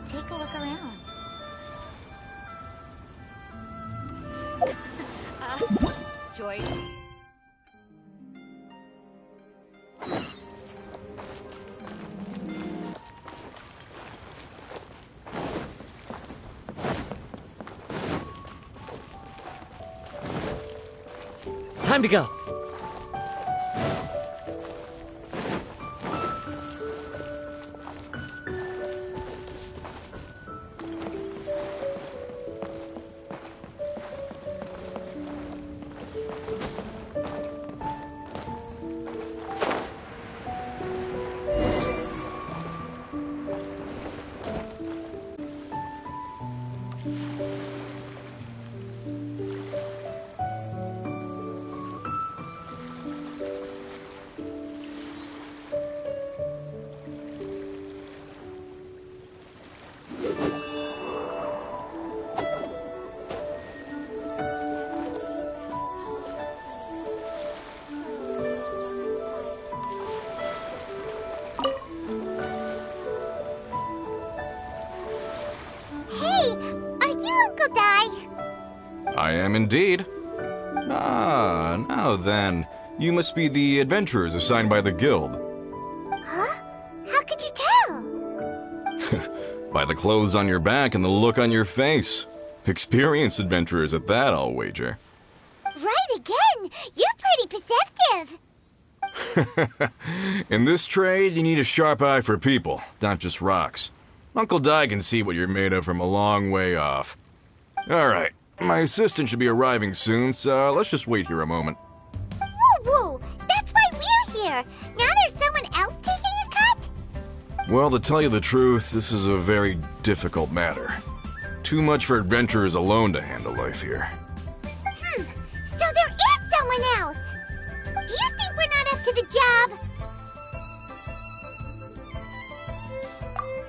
take a look around. Joy. Time to go. I am indeed. Ah, now then. You must be the adventurers assigned by the guild. Huh? How could you tell? By the clothes on your back and the look on your face. Experienced adventurers at that, I'll wager. Right again! You're pretty perceptive! In this trade, you need a sharp eye for people, not just rocks. Uncle Di can see what you're made of from a long way off. Alright, my assistant should be arriving soon, so let's just wait here a moment. Woo-woo! That's why we're here! Now there's someone else taking a cut? Well, to tell you the truth, this is a very difficult matter. Too much for adventurers alone to handle life here. So there is someone else! Do you think we're not up to the job?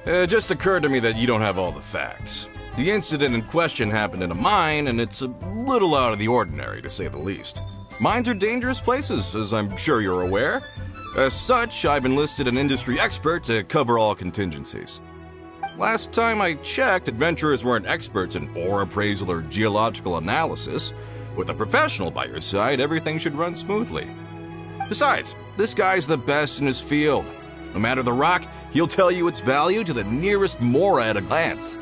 It just occurred to me that you don't have all the facts. The incident in question happened in a mine, and it's a little out of the ordinary, to say the least. Mines are dangerous places, as I'm sure you're aware. As such, I've enlisted an industry expert to cover all contingencies. Last time I checked, adventurers weren't experts in ore appraisal or geological analysis. With a professional by your side, everything should run smoothly. Besides, this guy's the best in his field. No matter the rock, he'll tell you its value to the nearest mora at a glance.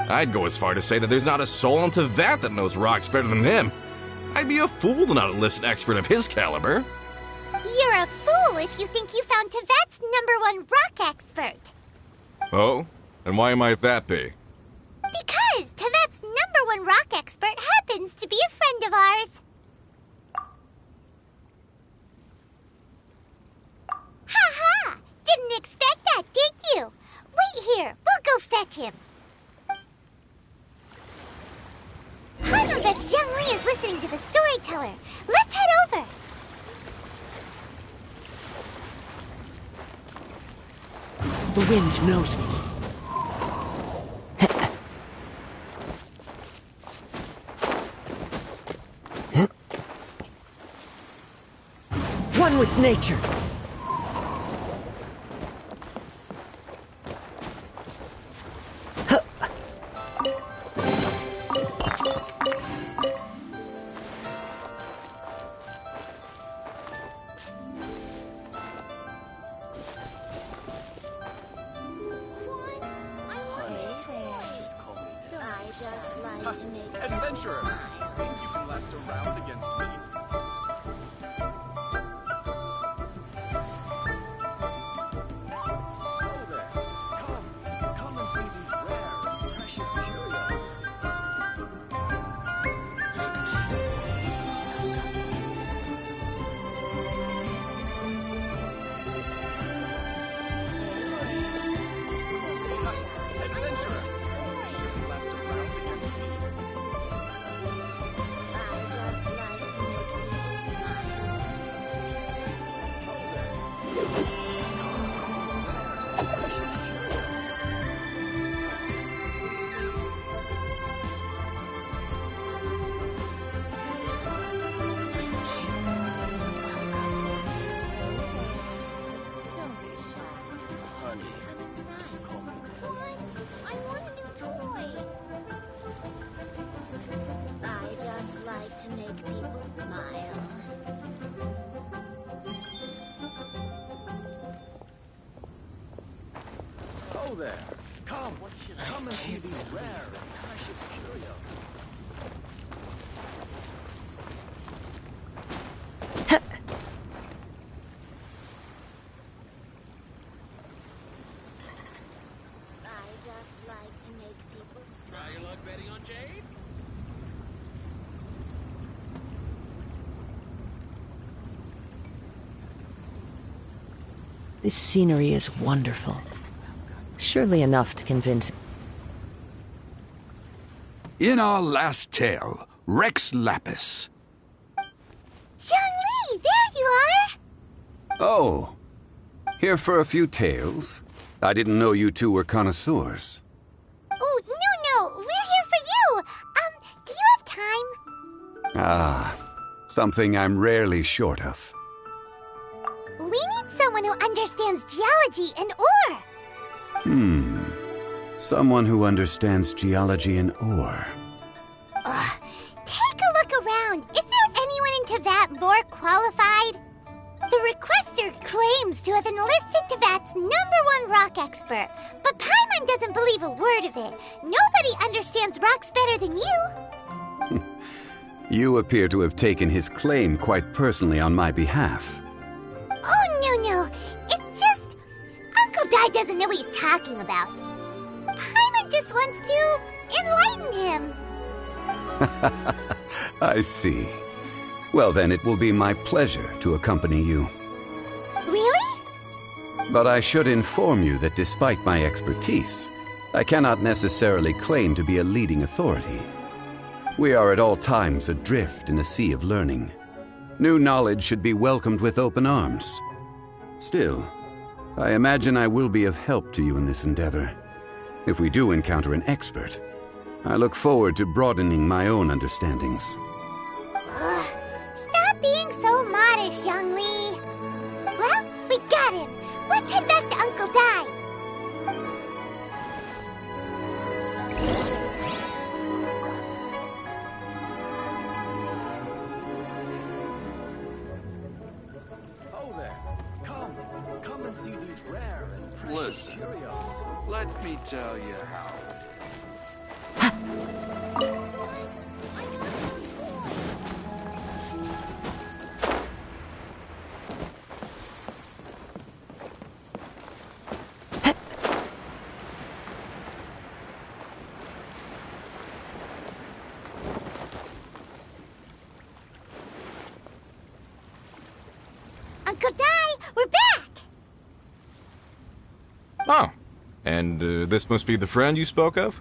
I'd go as far to say that there's not a soul on Teyvat that knows rocks better than him. I'd be a fool to not enlist an expert of his caliber. You're a fool if you think you found Teyvat's #1 rock expert. Oh? And why might that be? Because Teyvat's #1 rock expert happens to be a friend of ours. Ha-ha! Didn't expect that, did you? Wait here, we'll go fetch him. Hanobet's Zhang Li is listening to the storyteller. Let's head over. The wind knows me. One with nature. Adventurer, think you can last a round against me? Hello there. Come and see these rare and precious curios. Adventurer, think you can last a round against me? I just like to make smile. Oh there. Come and see these rare and precious curios. I just like to make people smile. Try your luck betting on Jade? This scenery is wonderful. Surely enough to convince... In our last tale, Rex Lapis. Zhongli, there you are! Oh, here for a few tales? I didn't know you two were connoisseurs. Oh, no, we're here for you! Do you have time? Ah, something I'm rarely short of. We need someone who understands geology and ore. Someone who understands geology and ore. Take a look around. Is there anyone in Teyvat more qualified? The requester claims to have enlisted Teyvat's #1 rock expert, but Paimon doesn't believe a word of it. Nobody understands rocks better than you. You appear to have taken his claim quite personally on my behalf. Oh, no. It's just... Uncle Dai doesn't know what he's talking about. Paimon just wants to enlighten him. I see. Well, then it will be my pleasure to accompany you. Really? But I should inform you that despite my expertise, I cannot necessarily claim to be a leading authority. We are at all times adrift in a sea of learning. New knowledge should be welcomed with open arms. Still, I imagine I will be of help to you in this endeavor. If we do encounter an expert, I look forward to broadening my own understandings. Stop being so modest, Zhongli. Well, we got him. Let's head back to Uncle Dai. Oh there. Come and see these rare and precious Listen. curios. Let me tell you how it is. Uncle Dai, we're back! Oh, and this must be the friend you spoke of?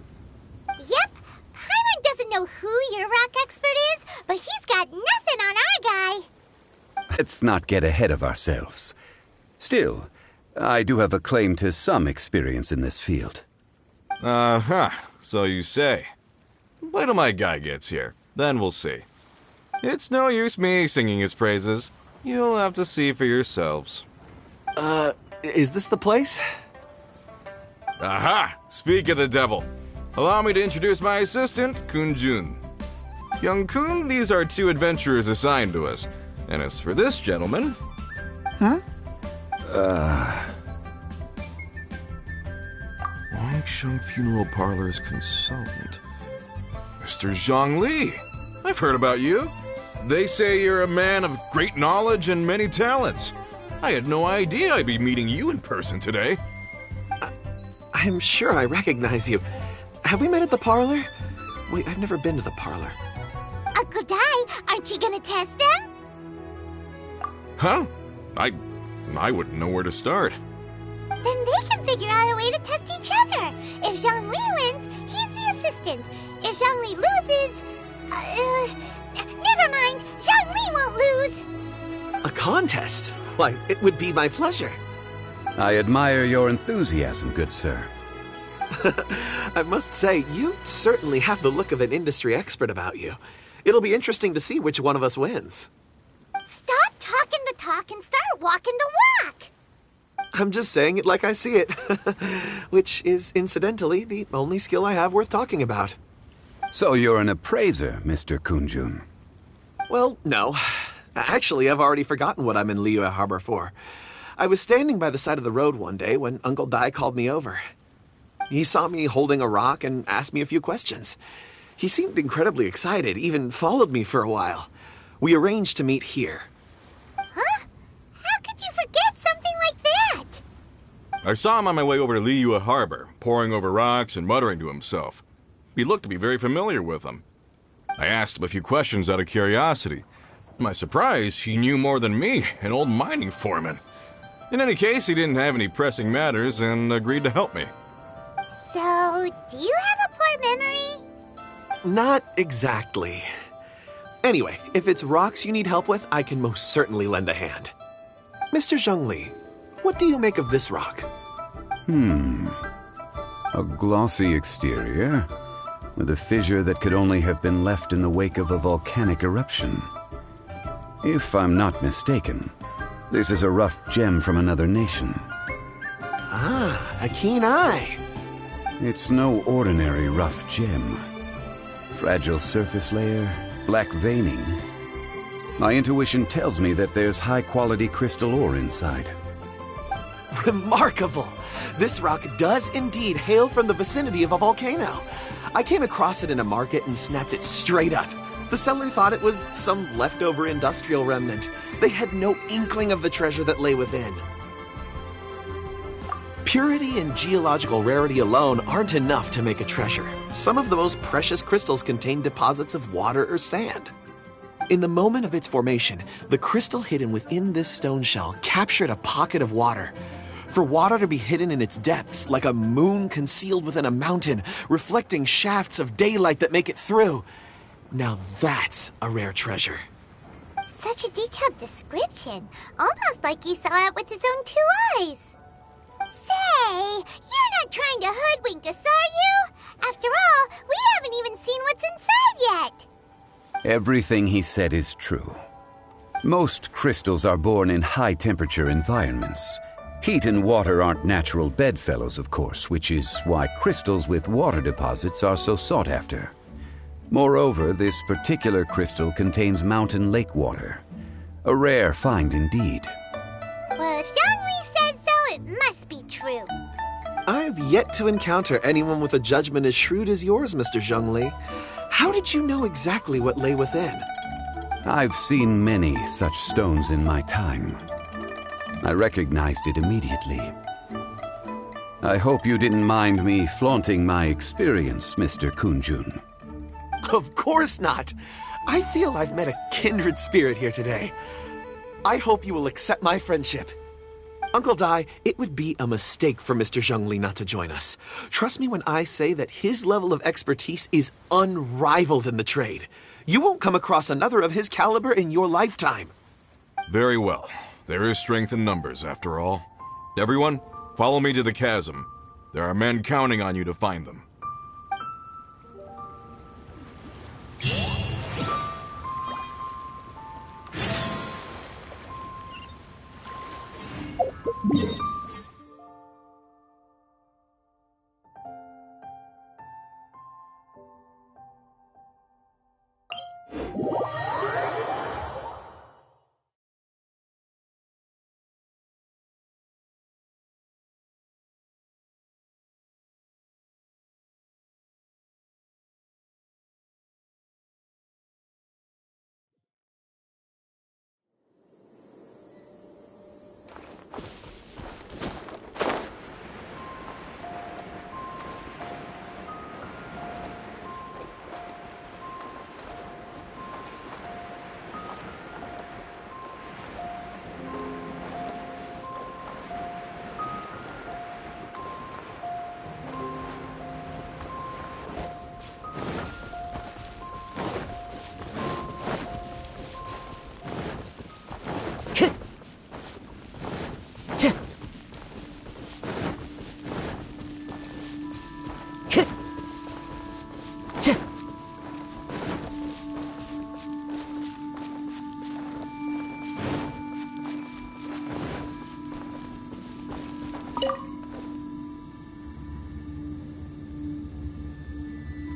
Yep. Paimon doesn't know who your rock expert is, but he's got nothing on our guy. Let's not get ahead of ourselves. Still, I do have a claim to some experience in this field. Uh-huh, so you say. Wait till my guy gets here, then we'll see. It's no use me singing his praises. You'll have to see for yourselves. Is this the place? Aha! Speak of the devil. Allow me to introduce my assistant, Kun Jun. Young Kun, these are 2 adventurers assigned to us. And as for this gentleman... Wangsheng Funeral Parlor's consultant. Mr. Zhang Li. I've heard about you. They say you're a man of great knowledge and many talents. I had no idea I'd be meeting you in person today. I'm sure I recognize you. Have we met at the parlor? Wait, I've never been to the parlor. Uncle Dai, aren't you gonna test them? Huh? I wouldn't know where to start. Then they can figure out a way to test each other. If Zhongli wins, he's the assistant. If Zhongli loses... never mind. Zhongli won't lose. A contest? Why, it would be my pleasure. I admire your enthusiasm, good sir. I must say, you certainly have the look of an industry expert about you. It'll be interesting to see which one of us wins. Stop talking the talk and start walking the walk. I'm just saying it like I see it. Which is, incidentally, the only skill I have worth talking about. So you're an appraiser, Mr. Kunjun. Well, no. Actually, I've already forgotten what I'm in Liyue Harbor for. I was standing by the side of the road one day when Uncle Dai called me over. He saw me holding a rock and asked me a few questions. He seemed incredibly excited, even followed me for a while. We arranged to meet here. Huh? How could you forget something like that? I saw him on my way over to Liyue Harbor, poring over rocks and muttering to himself. He looked to be very familiar with them. I asked him a few questions out of curiosity. To my surprise, he knew more than me, an old mining foreman. In any case, he didn't have any pressing matters and agreed to help me. So, do you have a poor memory? Not exactly. Anyway, if it's rocks you need help with, I can most certainly lend a hand. Mr. Zhongli, what do you make of this rock? A glossy exterior, with a fissure that could only have been left in the wake of a volcanic eruption. If I'm not mistaken, this is a rough gem from another nation. Ah, a keen eye. It's no ordinary rough gem. Fragile surface layer, black veining. My intuition tells me that there's high-quality crystal ore inside. Remarkable! This rock does indeed hail from the vicinity of a volcano. I came across it in a market and snapped it straight up. The seller thought it was some leftover industrial remnant. They had no inkling of the treasure that lay within. Purity and geological rarity alone aren't enough to make a treasure. Some of the most precious crystals contain deposits of water or sand. In the moment of its formation, the crystal hidden within this stone shell captured a pocket of water. For water to be hidden in its depths, like a moon concealed within a mountain, reflecting shafts of daylight that make it through. Now that's a rare treasure. Such a detailed description. Almost like he saw it with his own 2 eyes. Say, you're not trying to hoodwink us, are you? After all, we haven't even seen what's inside yet. Everything he said is true. Most crystals are born in high-temperature environments. Heat and water aren't natural bedfellows, of course, which is why crystals with water deposits are so sought after. Moreover, this particular crystal contains mountain lake water. A rare find indeed. Well, if Zhongli says so, it must be true. I've yet to encounter anyone with a judgment as shrewd as yours, Mr. Zhongli. How did you know exactly what lay within? I've seen many such stones in my time. I recognized it immediately. I hope you didn't mind me flaunting my experience, Mr. Kunjun. Of course not. I feel I've met a kindred spirit here today. I hope you will accept my friendship. Uncle Dai, it would be a mistake for Mr. Zhongli not to join us. Trust me when I say that his level of expertise is unrivaled in the trade. You won't come across another of his caliber in your lifetime. Very well. There is strength in numbers, after all. Everyone, follow me to the chasm. There are men counting on you to find them.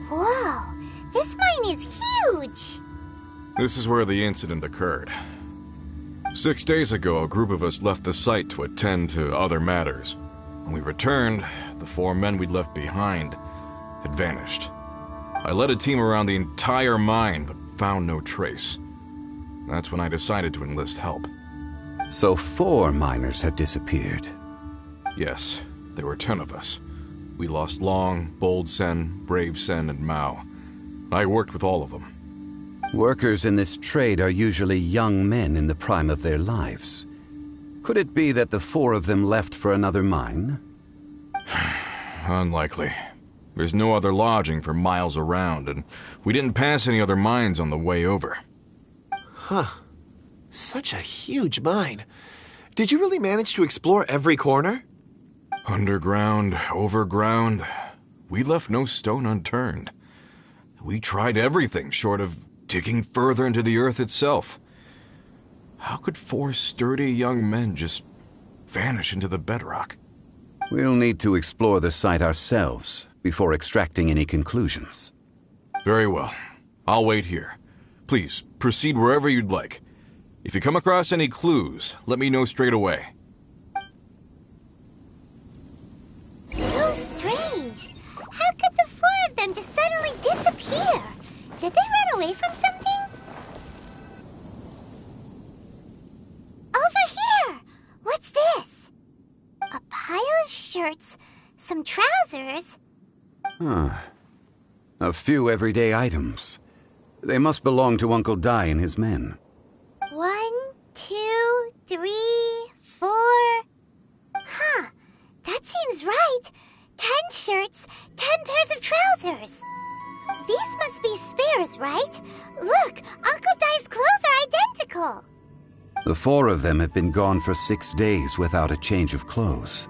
Whoa, this mine is huge. This is where the incident occurred. 6 days ago, a group of us left the site to attend to other matters. When we returned, the 4 men we'd left behind had vanished. I led a team around the entire mine, but found no trace. That's when I decided to enlist help. So 4 miners have disappeared. Yes, there were 10 of us. We lost Long, Bold Sen, Brave Sen, and Mao. I worked with all of them. Workers in this trade are usually young men in the prime of their lives. Could it be that the 4 of them left for another mine? Unlikely. There's no other lodging for miles around, and we didn't pass any other mines on the way over. Huh. Such a huge mine. Did you really manage to explore every corner? Underground, overground, we left no stone unturned. We tried everything short of digging further into the earth itself. How could 4 sturdy young men just vanish into the bedrock? We'll need to explore the site ourselves before extracting any conclusions. Very well. I'll wait here. Please, proceed wherever you'd like. If you come across any clues, let me know straight away. So strange. How could the 4 of them just suddenly disappear? Did they run away from something? Over here! What's this? A pile of shirts, some trousers. A few everyday items. They must belong to Uncle Dai and his men. 1, 2, 3, 4. Huh, that seems right. 10 shirts, 10 pairs of trousers. These must be spares, right? Look, Uncle Dai's clothes are identical. The 4 of them have been gone for 6 days without a change of clothes.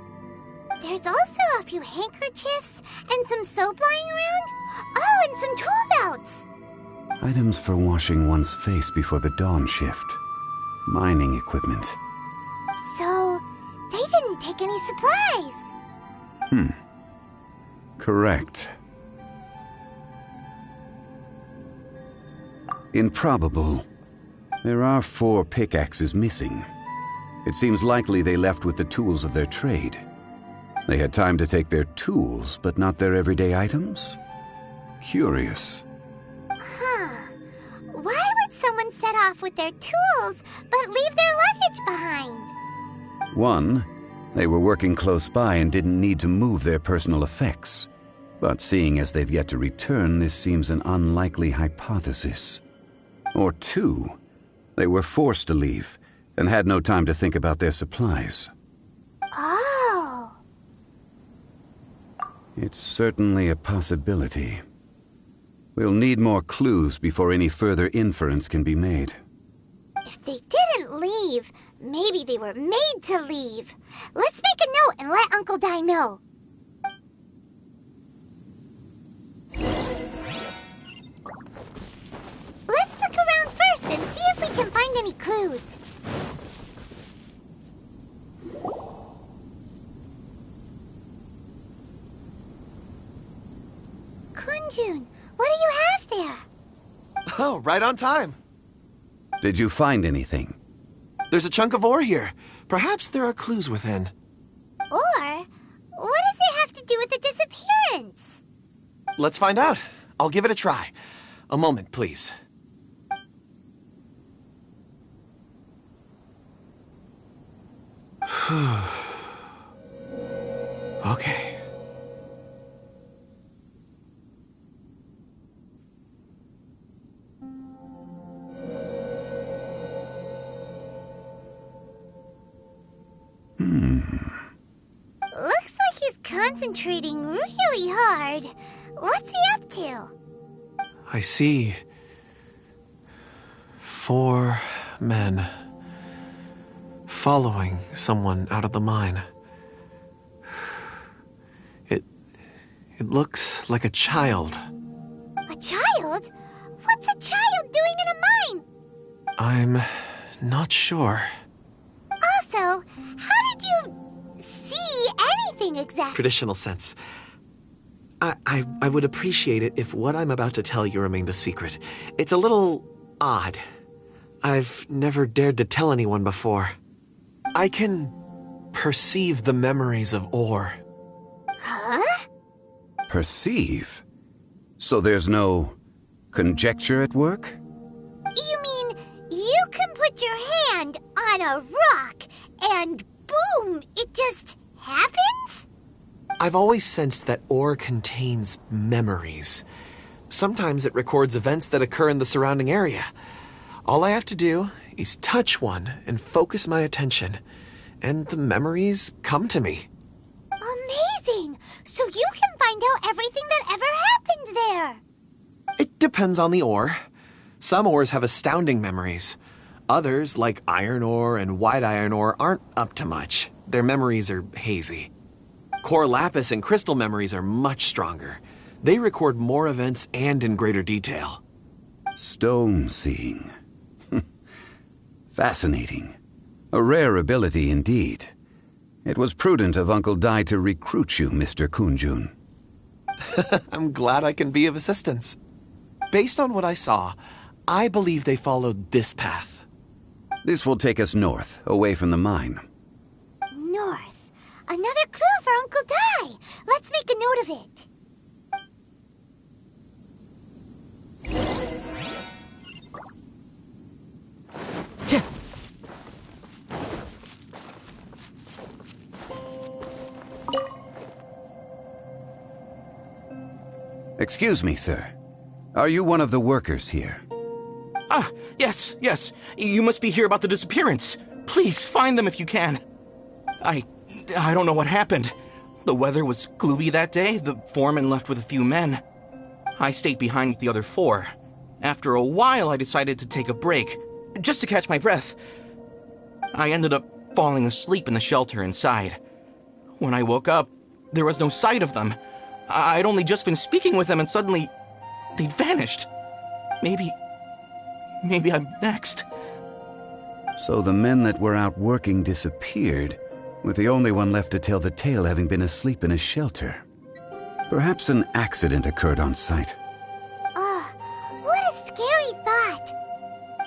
There's also a few handkerchiefs and some soap lying around. Oh, and some tool belts. Items for washing one's face before the dawn shift. Mining equipment. So, they didn't take any supplies. Correct. Improbable. There are 4 pickaxes missing. It seems likely they left with the tools of their trade. They had time to take their tools, but not their everyday items? Curious. Huh. Why would someone set off with their tools, but leave their luggage behind? 1, they were working close by and didn't need to move their personal effects. But seeing as they've yet to return, this seems an unlikely hypothesis. Or 2, they were forced to leave and had no time to think about their supplies. Oh. It's certainly a possibility. We'll need more clues before any further inference can be made. If they didn't leave, maybe they were made to leave. Let's make a note and let Uncle Dai know. Let's look around first and see if we can find any clues. Kunjun, what do you have there? Oh, right on time. Did you find anything? There's a chunk of ore here. Perhaps there are clues within. Or, what does it have to do with the disappearance? Let's find out. I'll give it a try. A moment, please. Okay. Looks like he's concentrating really hard. What's he up to? I see 4 men following someone out of the mine. It looks like a child. A child? What's a child doing in a mine? I'm not sure. Also, how did you see anything exactly? Traditional sense. I would appreciate it if what I'm about to tell you remained a secret. It's a little odd. I've never dared to tell anyone before. I can perceive the memories of ore. Huh? Perceive? So there's no conjecture at work? You mean you can put your hand on a rock and boom, it just happens? I've always sensed that ore contains memories. Sometimes it records events that occur in the surrounding area. All I have to do is touch one and focus my attention, and the memories come to me. Amazing! So you can find out everything that ever happened there. It depends on the ore. Some ores have astounding memories. Others, like iron ore and white iron ore, aren't up to much. Their memories are hazy. Core lapis and crystal memories are much stronger. They record more events and in greater detail. Stone seeing. Fascinating. A rare ability indeed. It was prudent of Uncle Dai to recruit you, Mr. Kunjun. I'm glad I can be of assistance. Based on what I saw, I believe they followed this path. This will take us north, away from the mine. North. Another clue for Uncle Dai. Let's make a note of it. Excuse me, sir. Are you one of the workers here? Ah, yes. You must be here about the disappearance. Please, find them if you can. I don't know what happened. The weather was gloomy that day. The foreman left with a few men. I stayed behind with the other 4. After a while, I decided to take a break, just to catch my breath. I ended up falling asleep in the shelter inside. When I woke up, there was no sight of them. I'd only just been speaking with them and suddenly they'd vanished. Maybe I'm next. So the men that were out working disappeared, with the only one left to tell the tale having been asleep in a shelter. Perhaps an accident occurred on site. What a scary thought.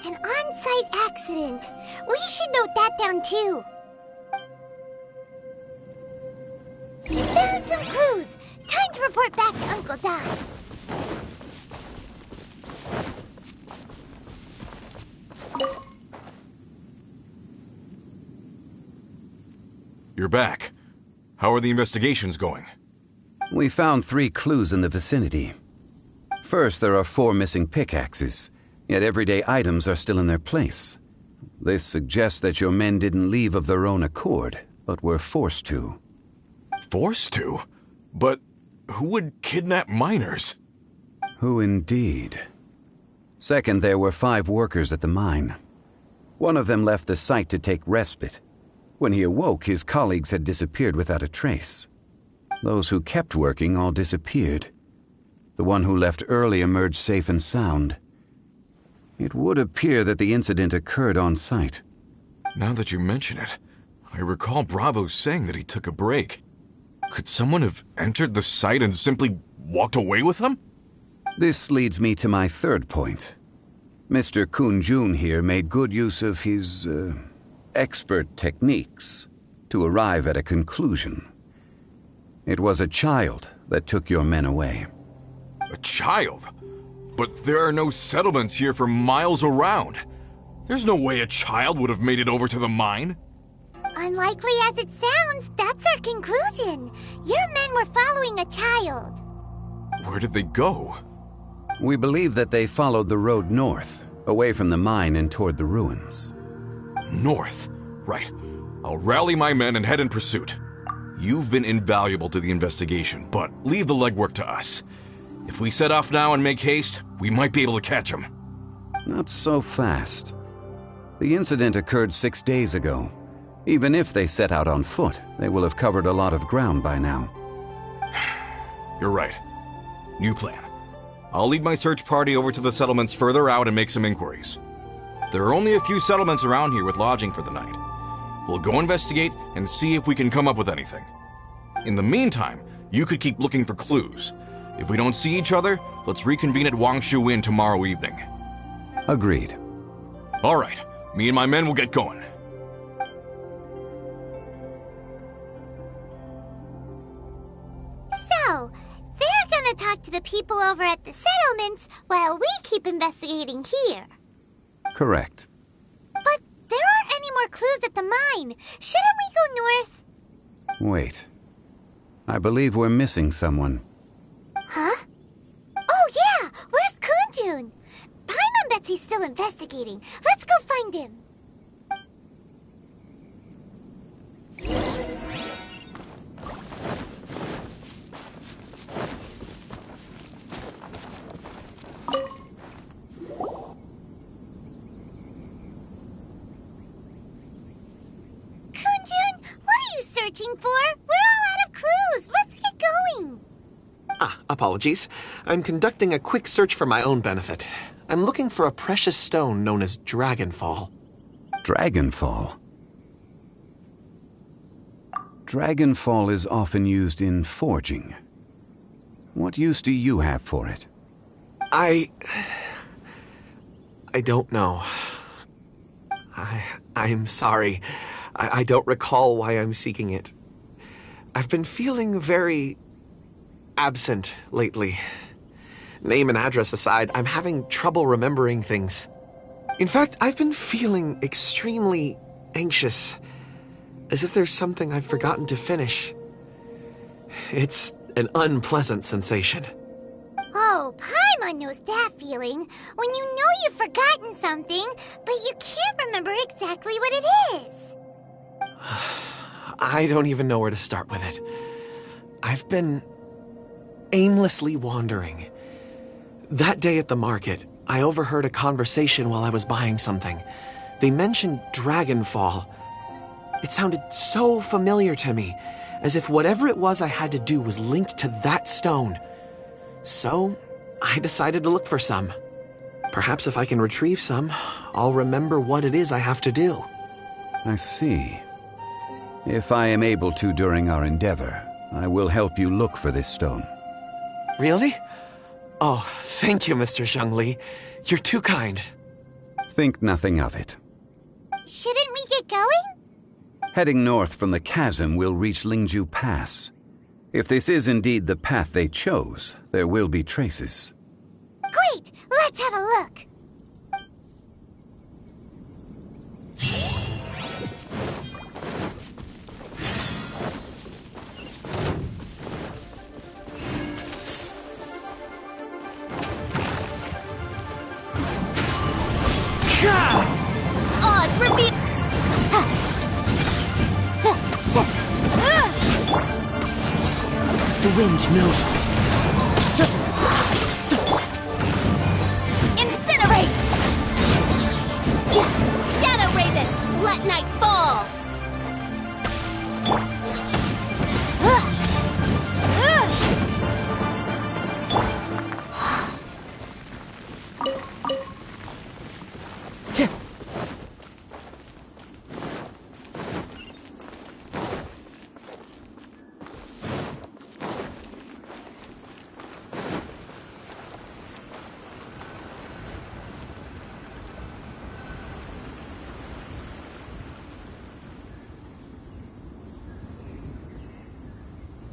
An on-site accident. We should note that down too. We found some clues. Time to report back to Uncle Dai. You're back. How are the investigations going? We found 3 clues in the vicinity. First, there are 4 missing pickaxes, yet everyday items are still in their place. This suggests that your men didn't leave of their own accord, but were forced to. Forced to? But who would kidnap miners? Who indeed? Second, there were 5 workers at the mine. One of them left the site to take respite. When he awoke, his colleagues had disappeared without a trace. Those who kept working all disappeared. The one who left early emerged safe and sound. It would appear that the incident occurred on site. Now that you mention it, I recall Bravo saying that he took a break. Could someone have entered the site and simply walked away with them? This leads me to my third point. Mr. Kunjun here made good use of his, expert techniques to arrive at a conclusion. It was a child that took your men away. A child? But there are no settlements here for miles around. There's no way a child would have made it over to the mine. Unlikely as it sounds, that's our conclusion. Your men were following a child. Where did they go? We believe that they followed the road north, away from the mine and toward the ruins. North? Right. I'll rally my men and head in pursuit. You've been invaluable to the investigation, but leave the legwork to us. If we set off now and make haste, we might be able to catch them. Not so fast. The incident occurred 6 days ago. Even if they set out on foot, they will have covered a lot of ground by now. You're right. New plan. I'll lead my search party over to the settlements further out and make some inquiries. There are only a few settlements around here with lodging for the night. We'll go investigate and see if we can come up with anything. In the meantime, you could keep looking for clues. If we don't see each other, let's reconvene at Wangshu Inn tomorrow evening. Agreed. All right, me and my men will get going. So, they're gonna talk to the people over at the settlements while we keep investigating here. Correct. But there aren't any more clues at the mine. Shouldn't we go north? Wait. I believe we're missing someone. Huh? Oh yeah! Where's Kunjun? Paimon bets he's still investigating. Let's go find him. Kunjun, what are you searching for? We're all out of clues. Let's get going. Apologies. I'm conducting a quick search for my own benefit. I'm looking for a precious stone known as Dragonfall. Dragonfall? Dragonfall is often used in forging. What use do you have for it? I don't know. I'm sorry. I don't recall why I'm seeking it. I've been feeling very absent lately. Name and address aside, I'm having trouble remembering things. In fact, I've been feeling extremely anxious, as if there's something I've forgotten to finish. It's an unpleasant sensation. Oh, Paimon knows that feeling. When you know you've forgotten something, but you can't remember exactly what it is. I don't even know where to start with it. I've been aimlessly wandering. That day at the market, I overheard a conversation while I was buying something. They mentioned Dragonfall. It sounded so familiar to me, as if whatever it was I had to do was linked to that stone. So, I decided to look for some. Perhaps if I can retrieve some, I'll remember what it is I have to do. I see. If I am able to during our endeavor, I will help you look for this stone. Really? Oh, thank you, Mr. Zhengli. You're too kind. Think nothing of it. Shouldn't we get going? Heading north from the chasm, we'll reach Lingju Pass. If this is indeed the path they chose, there will be traces. Great! Let's have a look. Oz, reveal. The wind knows. Incinerate! Shadow Raven, let night fall!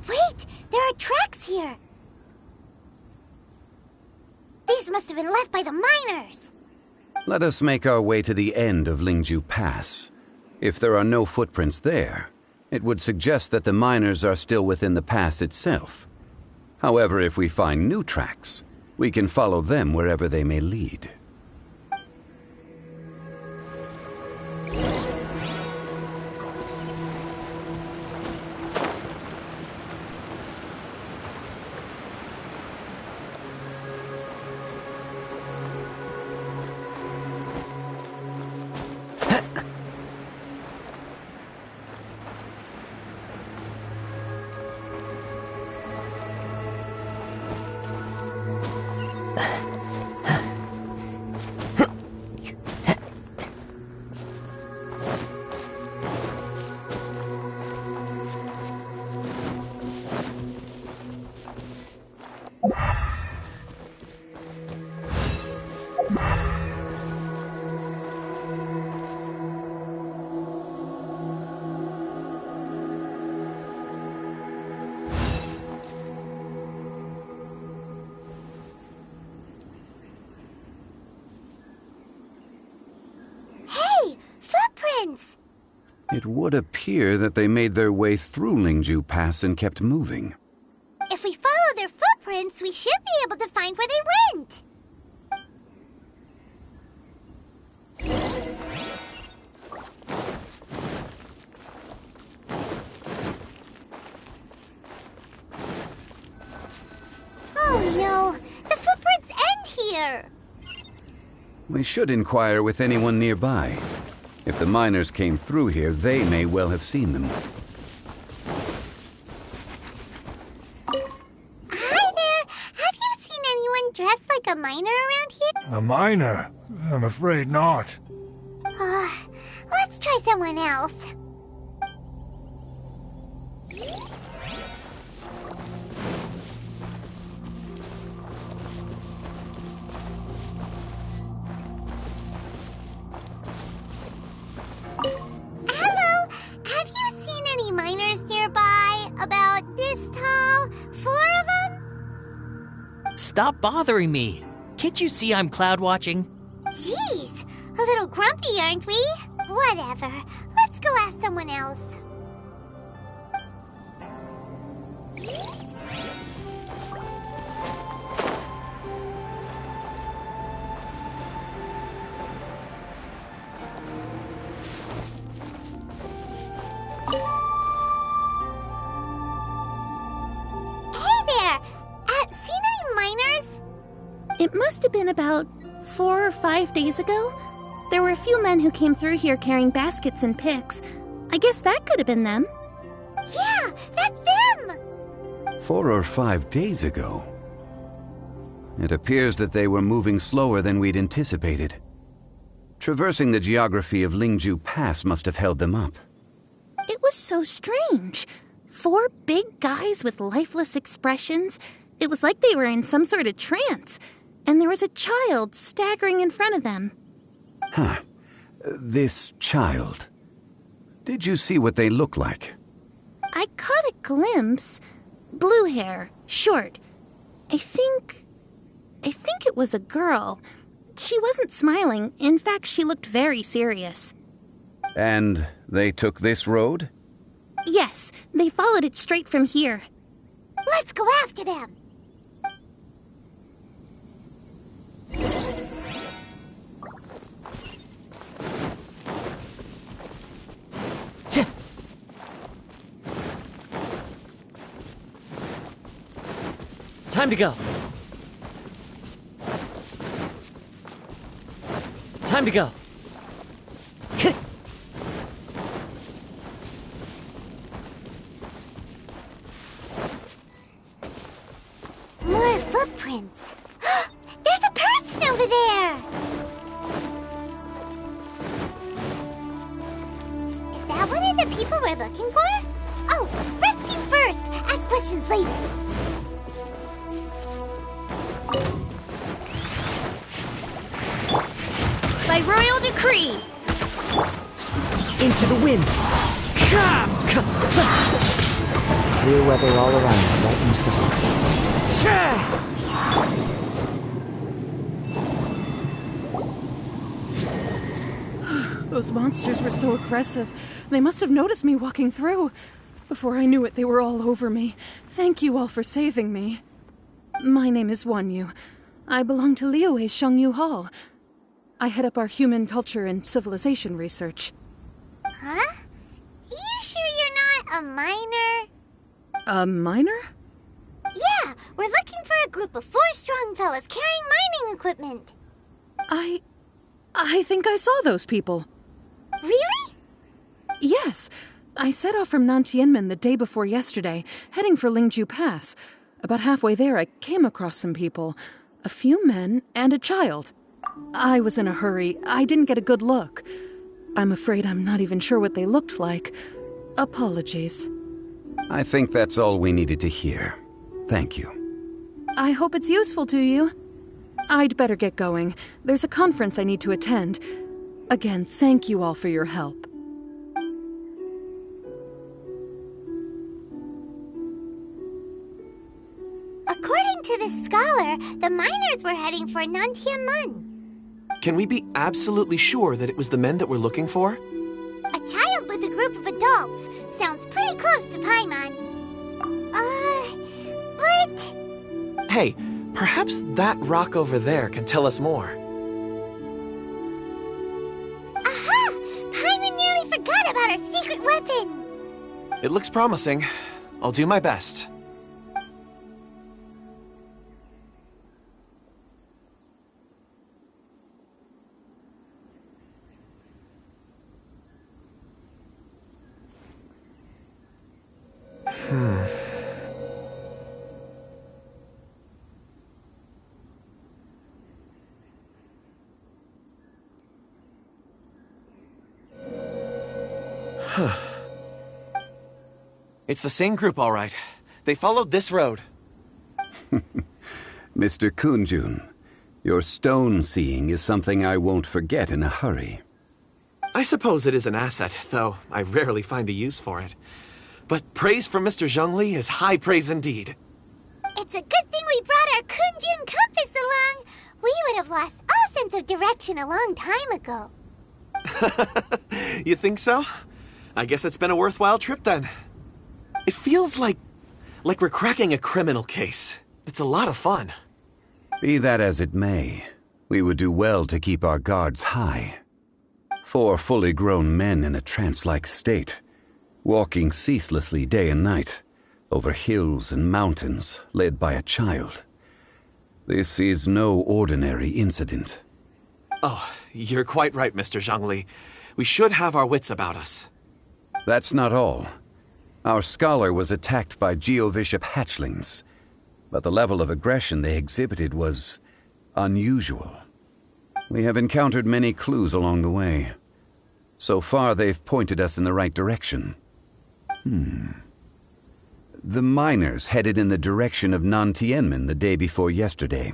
Wait! There are tracks here! These must have been left by the miners! Let us make our way to the end of Lingju Pass. If there are no footprints there, it would suggest that the miners are still within the pass itself. However, if we find new tracks, we can follow them wherever they may lead. It would appear that they made their way through Lingju Pass and kept moving. If we follow their footprints, we should be able to find where they went. Oh no, the footprints end here. We should inquire with anyone nearby. If the miners came through here, they may well have seen them. Hi there, have you seen anyone dressed like a miner around here? A miner? I'm afraid not. Let's try someone else. Hello, have you seen any miners nearby? About this tall? 4 of them? Stop bothering me. Can't you see I'm cloud watching? Jeez, a little grumpy, aren't we? Whatever. Let's go ask someone else. Hey there! Seen any miners? It must have been about 4 or 5 days ago. There were a few men who came through here carrying baskets and picks. I guess that could have been them. Yeah, that's them! 4 or 5 days ago. It appears that they were moving slower than we'd anticipated. Traversing the geography of Lingju Pass must have held them up. It was so strange. 4 big guys with lifeless expressions. It was like they were in some sort of trance. And there was a child staggering in front of them. Huh. This child. Did you see what they look like? I caught a glimpse. Blue hair, short. I think it was a girl. She wasn't smiling. In fact, she looked very serious. And they took this road? Yes, they followed it straight from here. Let's go after them. Time to go. Time to go. More footprints. There's a person over there. Is that one of the people we're looking for? Oh, rescue first. Ask questions later. By royal decree. Into the wind. Clear weather all around, lightens the heart. Those monsters were so aggressive. They must have noticed me walking through. Before I knew it, they were all over me. Thank you all for saving me. My name is Wanyu. I belong to Liyue's Shangyu Hall. I head up our human culture and civilization research. Huh? You sure you're not a miner? A miner? Yeah, we're looking for a group of 4 strong fellas carrying mining equipment. I think I saw those people. Really? Yes. I set off from Nantianmen the day before yesterday, heading for Lingju Pass. About halfway there, I came across some people. A few men and a child. I was in a hurry. I didn't get a good look. I'm afraid I'm not even sure what they looked like. Apologies. I think that's all we needed to hear. Thank you. I hope it's useful to you. I'd better get going. There's a conference I need to attend. Again, thank you all for your help. According to the scholar, the miners were heading for Nantianmen. Can we be absolutely sure that it was the men that we're looking for? A child out with a group of adults. Sounds pretty close to Paimon. What? Hey, perhaps that rock over there can tell us more. Aha! Paimon nearly forgot about our secret weapon. It looks promising. I'll do my best. It's the same group, all right. They followed this road. Mr. Kunjun, your stone seeing is something I won't forget in a hurry. I suppose it is an asset, though I rarely find a use for it. But praise from Mr. Zhongli is high praise indeed. It's a good thing we brought our Kunjun compass along. We would have lost all sense of direction a long time ago. You think so? I guess it's been a worthwhile trip then. It feels like we're cracking a criminal case. It's a lot of fun. Be that as it may, we would do well to keep our guards high. 4 fully grown men in a trance-like state, walking ceaselessly day and night, over hills and mountains, led by a child. This is no ordinary incident. Oh, you're quite right, Mr. Zhongli. We should have our wits about us. That's not all. Our scholar was attacked by Geovishap hatchlings, but the level of aggression they exhibited was unusual. We have encountered many clues along the way. So far, they've pointed us in the right direction. The miners headed in the direction of Nantianmen the day before yesterday.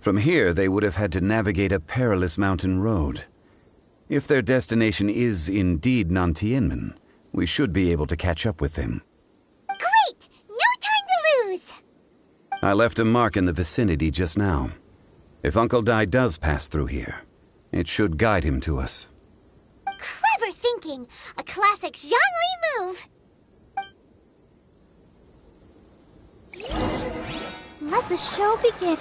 From here, they would have had to navigate a perilous mountain road. If their destination is indeed Nantianmen, we should be able to catch up with them. Great! No time to lose! I left a mark in the vicinity just now. If Uncle Dai does pass through here, it should guide him to us. Clever thinking! A classic Zhongli move! Let the show begin.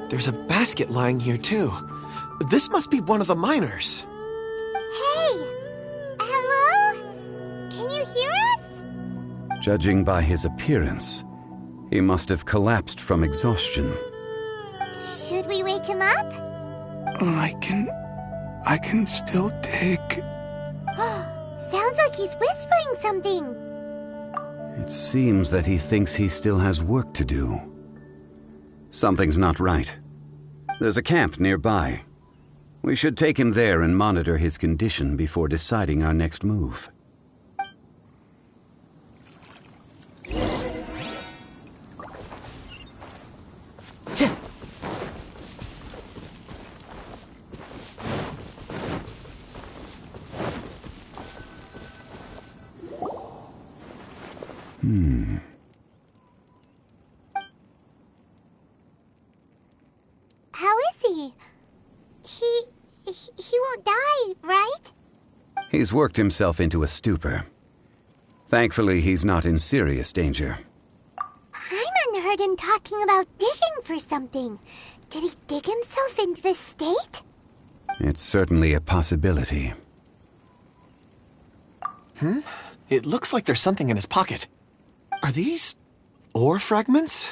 There's a basket lying here, too. This must be one of the miners. Hey! Hello? Can you hear us? Judging by his appearance, he must have collapsed from exhaustion. Should we wake him up? I can still dig. Sounds like he's whispering something. It seems that he thinks he still has work to do. Something's not right. There's a camp nearby. We should take him there and monitor his condition before deciding our next move. How is he? He won't die, right? He's worked himself into a stupor. Thankfully, he's not in serious danger. Paimon heard him talking about digging for something. Did he dig himself into this state? It's certainly a possibility. It looks like there's something in his pocket. Are these ore fragments?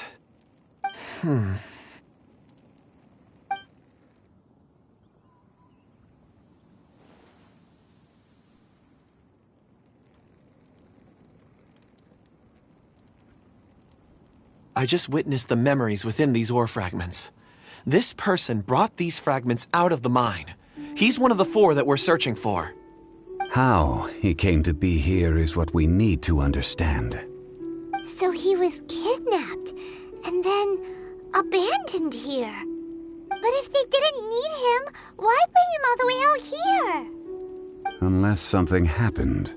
I just witnessed the memories within these ore fragments. This person brought these fragments out of the mine. He's one of the 4 that we're searching for. How he came to be here is what we need to understand. So he was kidnapped and then abandoned here. But if they didn't need him, why bring him all the way out here? Unless something happened.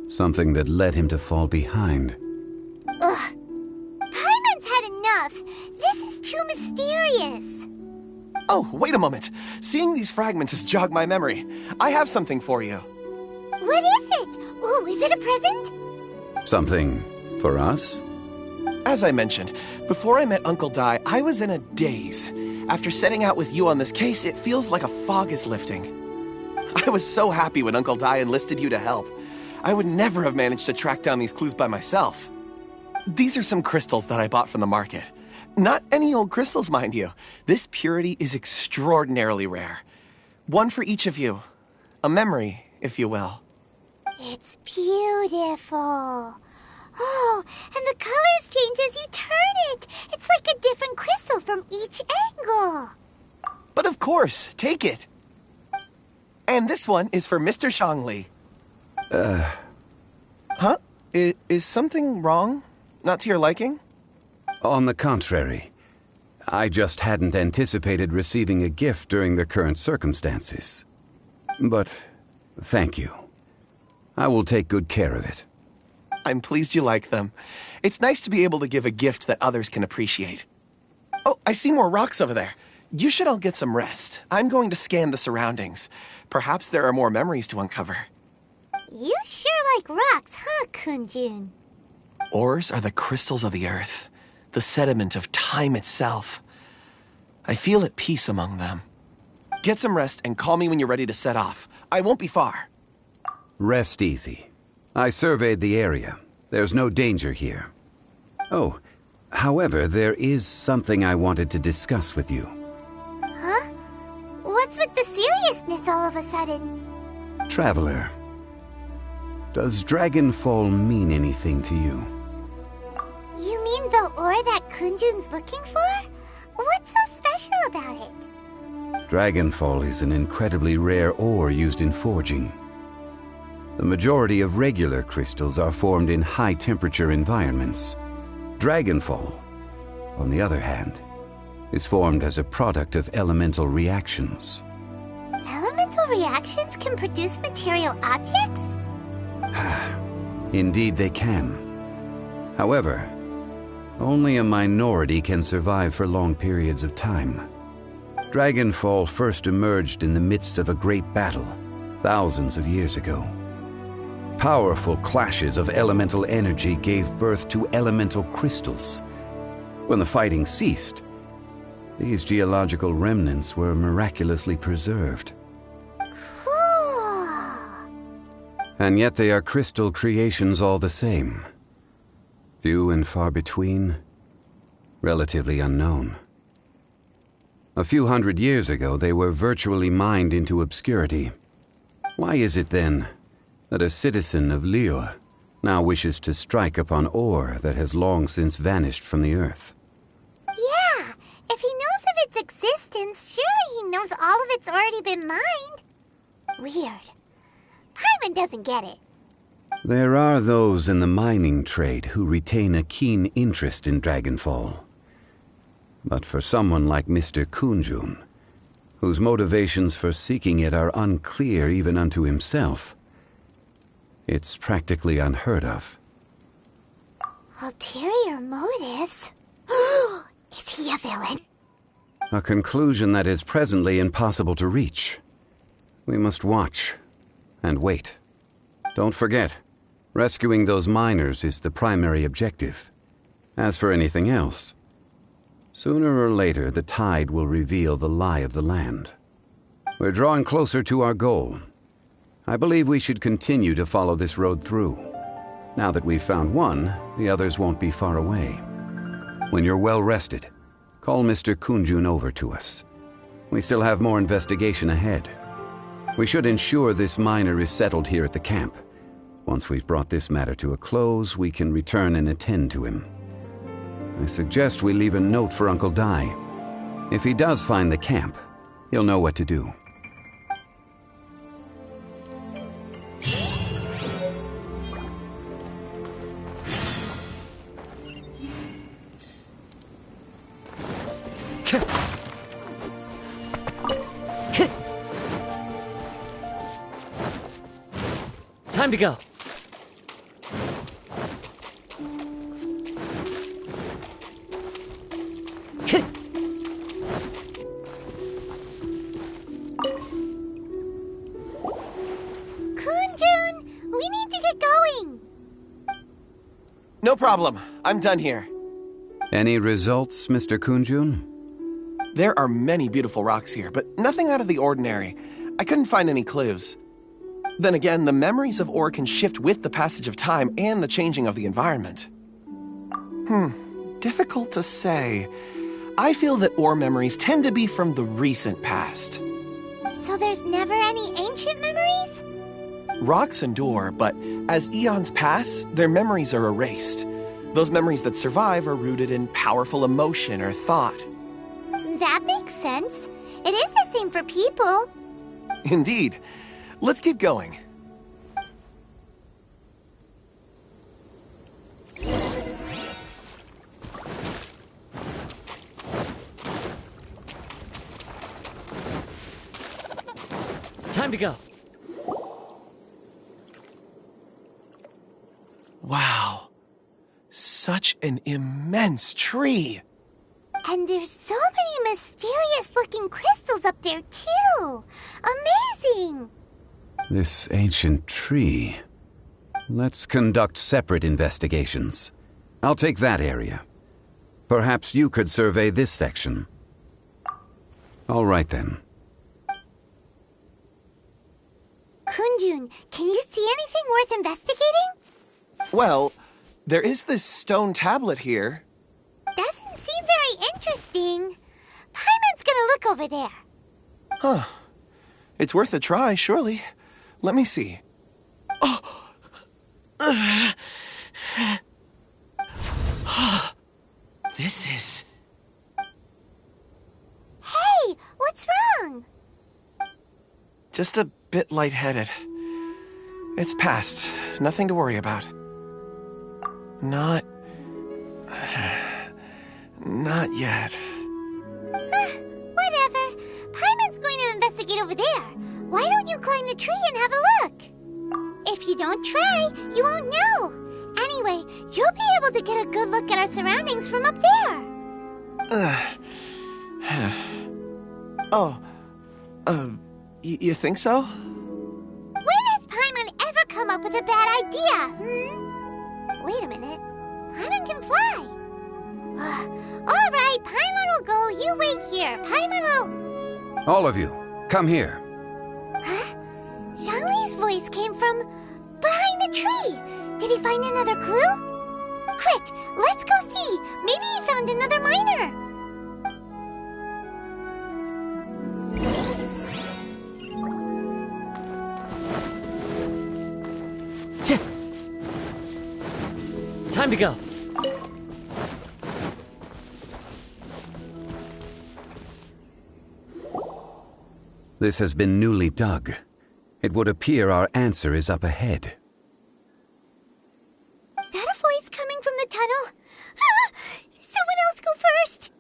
Something that led him to fall behind. Ugh. Paimon's had enough. This is too mysterious. Oh, wait a moment. Seeing these fragments has jogged my memory. I have something for you. What is it? Ooh, is it a present? Something for us? As I mentioned, before I met Uncle Dai, I was in a daze. After setting out with you on this case, it feels like a fog is lifting. I was so happy when Uncle Dai enlisted you to help. I would never have managed to track down these clues by myself. These are some crystals that I bought from the market. Not any old crystals, mind you. This purity is extraordinarily rare. One for each of you. A memory, if you will. It's beautiful. Oh, and the colors change as you turn it. It's like a different crystal from each angle. But of course, take it. And this one is for Mr. Shangli. Huh? Is something wrong? Not to your liking? On the contrary. I just hadn't anticipated receiving a gift during the current circumstances. But thank you. I will take good care of it. I'm pleased you like them. It's nice to be able to give a gift that others can appreciate. Oh, I see more rocks over there. You should all get some rest. I'm going to scan the surroundings. Perhaps there are more memories to uncover. You sure like rocks, huh, Kunjun? Ores are the crystals of the earth, the sediment of time itself. I feel at peace among them. Get some rest and call me when you're ready to set off. I won't be far. Rest easy. I surveyed the area. There's no danger here. Oh, however, there is something I wanted to discuss with you. Huh? What's with the seriousness all of a sudden? Traveler, does Dragonfall mean anything to you? You mean the ore that Kunjun's looking for? What's so special about it? Dragonfall is an incredibly rare ore used in forging. The majority of regular crystals are formed in high-temperature environments. Dragonfall, on the other hand, is formed as a product of elemental reactions. Elemental reactions can produce material objects? Indeed they can. However, only a minority can survive for long periods of time. Dragonfall first emerged in the midst of a great battle, thousands of years ago. Powerful clashes of elemental energy gave birth to elemental crystals. When the fighting ceased, these geological remnants were miraculously preserved. Cool. And yet they are crystal creations all the same. Few and far between, relatively unknown. A few hundred years ago, they were virtually mined into obscurity. Why is it then that a citizen of Liu now wishes to strike upon ore that has long since vanished from the earth? Yeah, if he knows of its existence, surely he knows all of it's already been mined. Weird. Paimon doesn't get it. There are those in the mining trade who retain a keen interest in Dragonfall. But for someone like Mr. Kunjun, whose motivations for seeking it are unclear even unto himself, it's practically unheard of. Ulterior motives? Is he a villain? A conclusion that is presently impossible to reach. We must watch and wait. Don't forget, rescuing those miners is the primary objective. As for anything else, sooner or later the tide will reveal the lie of the land. We're drawing closer to our goal. I believe we should continue to follow this road through. Now that we've found one, the others won't be far away. When you're well rested, call Mr. Kunjun over to us. We still have more investigation ahead. We should ensure this miner is settled here at the camp. Once we've brought this matter to a close, we can return and attend to him. I suggest we leave a note for Uncle Dai. If he does find the camp, he'll know what to do. Time to go. Kunjun, we need to get going. No problem. I'm done here. Any results, Mr. Kunjun? There are many beautiful rocks here, but nothing out of the ordinary. I couldn't find any clues. Then again, the memories of ore can shift with the passage of time and the changing of the environment. Difficult to say. I feel that ore memories tend to be from the recent past. So there's never any ancient memories? Rocks endure, but as eons pass, their memories are erased. Those memories that survive are rooted in powerful emotion or thought. That makes sense. It is the same for people. Indeed. Let's keep going. Time to go. Wow. Such an immense tree. And there's so many mysterious-looking crystals up there, too. Amazing! This ancient tree. Let's conduct separate investigations. I'll take that area. Perhaps you could survey this section. All right, then. Kunjun, can you see anything worth investigating? Well, there is this stone tablet here. Doesn't seem very interesting. Paimon's gonna look over there. Huh. It's worth a try, surely. Let me see. Oh! This is... Hey, what's wrong? just a bit lightheaded. It's past. Nothing to worry about. Not yet. Whatever. Paimon's going to investigate over there. Why don't you climb the tree and have a look? If you don't try, you won't know. Anyway, you'll be able to get a good look at our surroundings from up there. You think so? When has Paimon ever come up with a bad idea, Wait a minute. Paimon can fly. All right, Paimon will go. You wait here. Paimon will... All of you, come here. Huh? Zhongli's voice came from behind the tree. Did he find another clue? Quick, let's go see. Maybe he found another miner. Time to go. This has been newly dug. It would appear our answer is up ahead. Is that a voice coming from the tunnel? Someone else go first.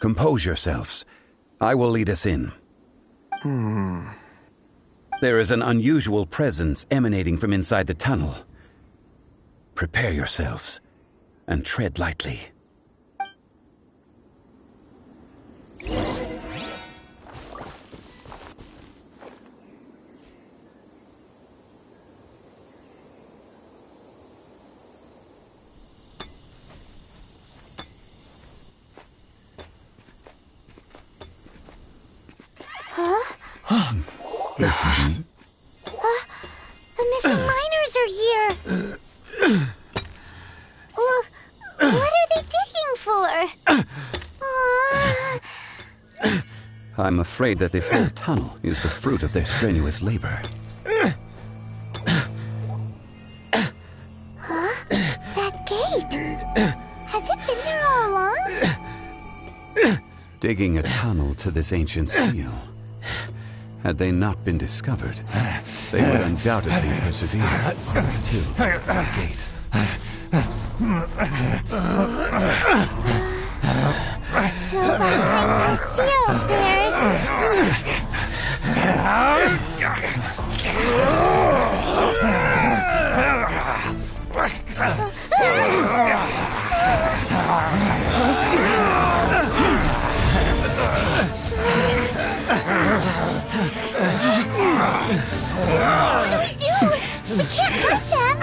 Compose yourselves. I will lead us in. There is an unusual presence emanating from inside the tunnel. Prepare yourselves and tread lightly. Listen. The missing miners are here. What are they digging for? I'm afraid that this whole tunnel is the fruit of their strenuous labor. That gate. Has it been there all Digging a tunnel to this ancient seal. Had they not been discovered, they would undoubtedly persevere till the gate. So behind the seal bears. What do we do? We can't hurt them.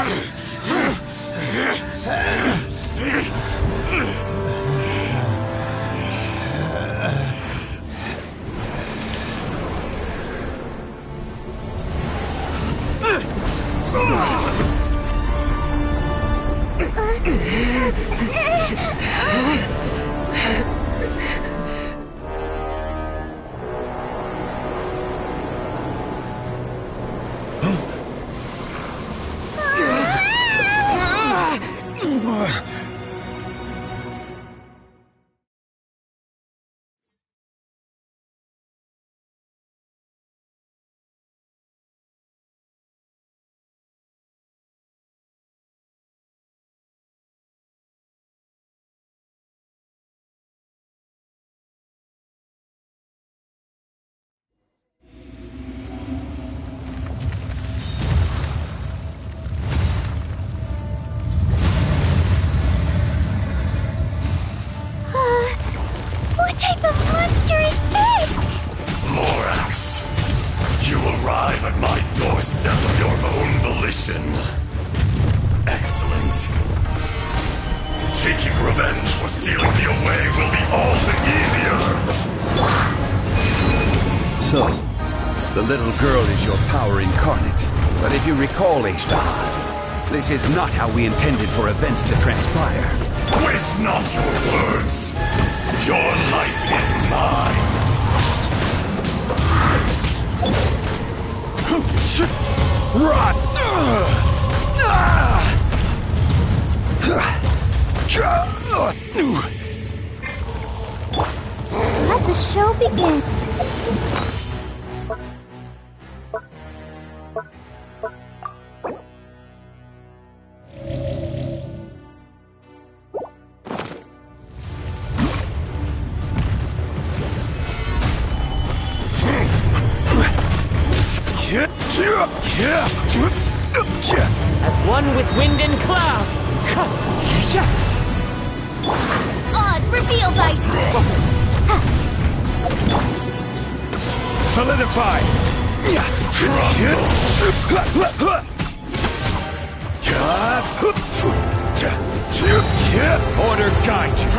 What type of monster is this? Morax, you arrive at my doorstep of your own volition. Excellent. Taking revenge for sealing me away will be all the easier. So, the little girl is your power incarnate. But if you recall, Ishtar, this is not how we intended for events to transpire. Waste not your words. Your life is mine. Run! Let the show begin. As one with wind and cloud. Oz revealed by... Solidify! Order guide you.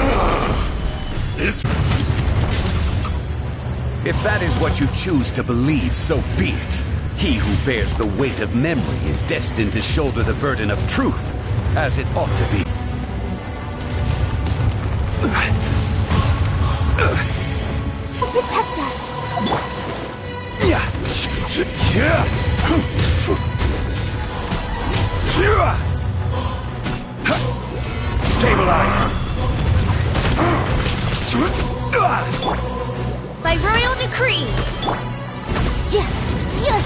If that is what you choose to believe, so be it. He who bears the weight of memory is destined to shoulder the burden of truth, as it ought to be. Protect us. Stabilize! By royal decree.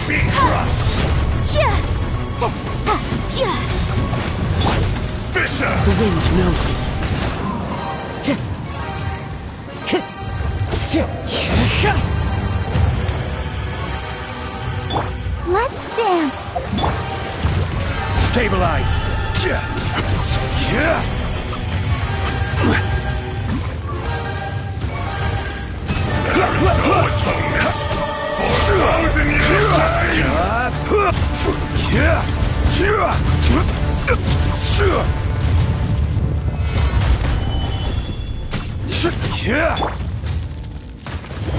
Be crushed! Fisher! The wind knows me. Let's dance. Stabilize! There is no atonement for 1,000 years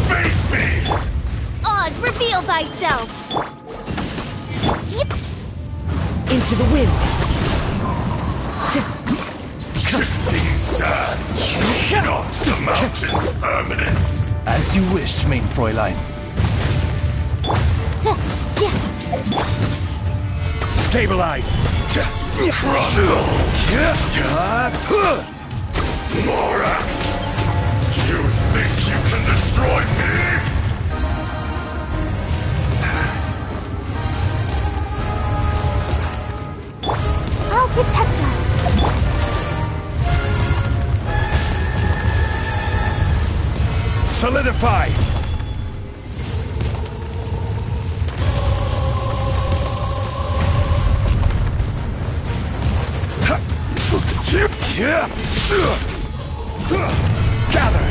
Face me! Oz reveal thyself. Into the wind. Shifting sand, not the mountain's permanence. As you wish, main Fräulein. Stabilize! Morax! You think you can destroy me? I'll protect us. Solidify! Gather!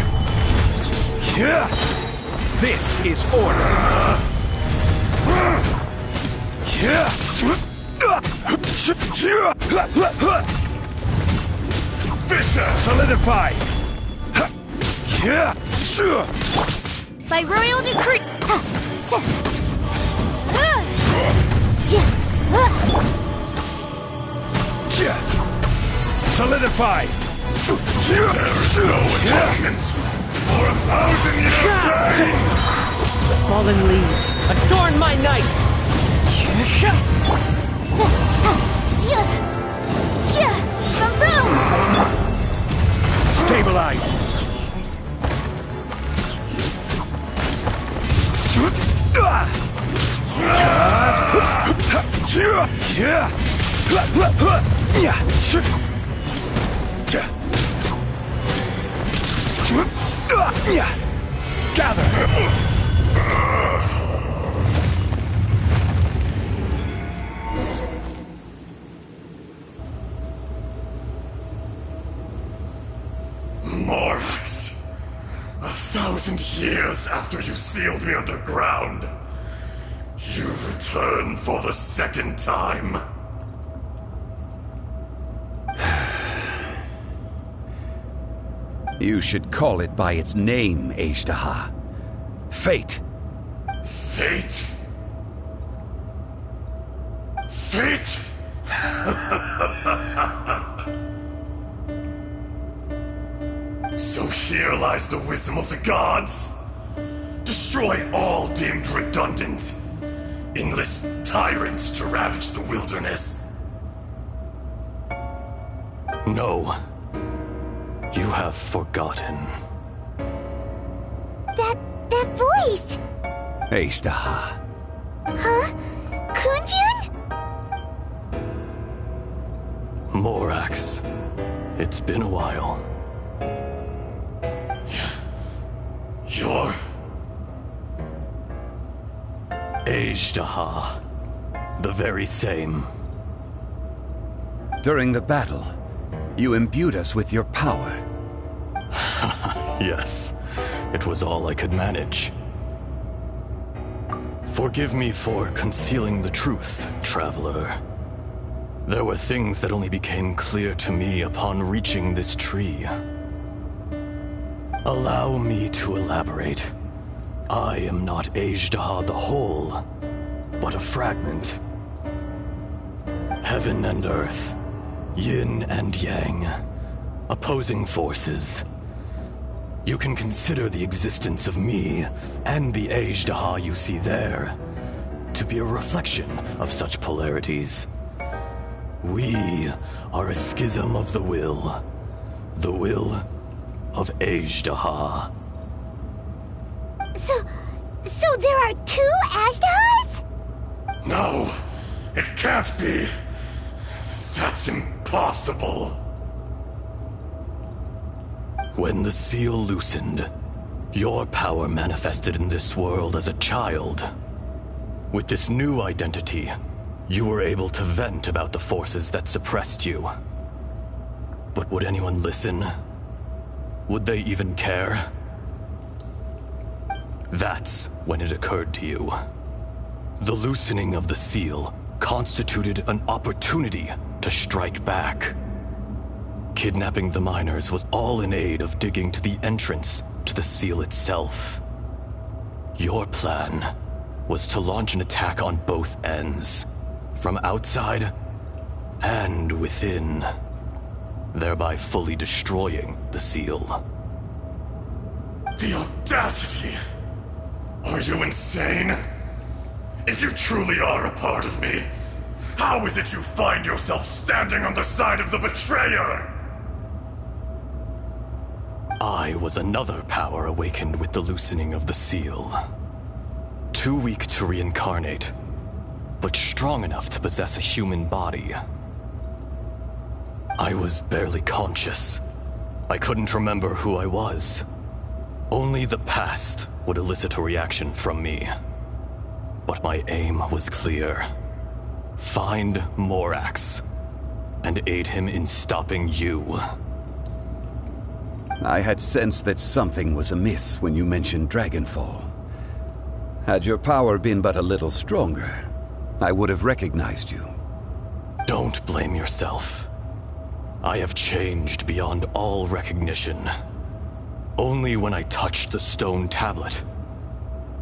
This is order! Fisher! Solidify! By royal decree. Solidify! There is no atonement for 1,000 years reign! Fallen leaves, adorn my night! Boom! Stabilize! Gather! Morax, 1,000 years after you sealed me underground, you return for the second time. You should call it by its name, Ajdaha. Fate. Fate? Fate? So here lies the wisdom of the gods. Destroy all deemed redundant. Enlist tyrants to ravage the wilderness. No. You have forgotten. That voice! Ajdaha. Huh? Kunjun? Morax. It's been a while. You're... Ajdaha. The very same. During the battle, you imbued us with your power. Yes, it was all I could manage. Forgive me for concealing the truth, traveler. There were things that only became clear to me upon reaching this tree. Allow me to elaborate. I am not Ajdaha the whole, but a fragment. Heaven and earth, yin and yang, opposing forces. You can consider the existence of me and the Ajdaha you see there to be a reflection of such polarities. We are a schism of the will of Ajdaha. So there are two Ajdahas? No, it can't be. That's impossible. When the seal loosened, your power manifested in this world as a child. With this new identity, you were able to vent about the forces that suppressed you. But would anyone listen? Would they even care? That's when it occurred to you. The loosening of the seal constituted an opportunity to strike back. Kidnapping the miners was all in aid of digging to the entrance to the seal itself. Your plan was to launch an attack on both ends, from outside and within, thereby fully destroying the seal. The audacity! Are you insane? If you truly are a part of me, how is it you find yourself standing on the side of the betrayer? I was another power awakened with the loosening of the seal. Too weak to reincarnate, but strong enough to possess a human body. I was barely conscious. I couldn't remember who I was. Only the past would elicit a reaction from me. But my aim was clear. Find Morax and aid him in stopping you. I had sensed that something was amiss when you mentioned Dragonfall. Had your power been but a little stronger, I would have recognized you. Don't blame yourself. I have changed beyond all recognition. Only when I touched the stone tablet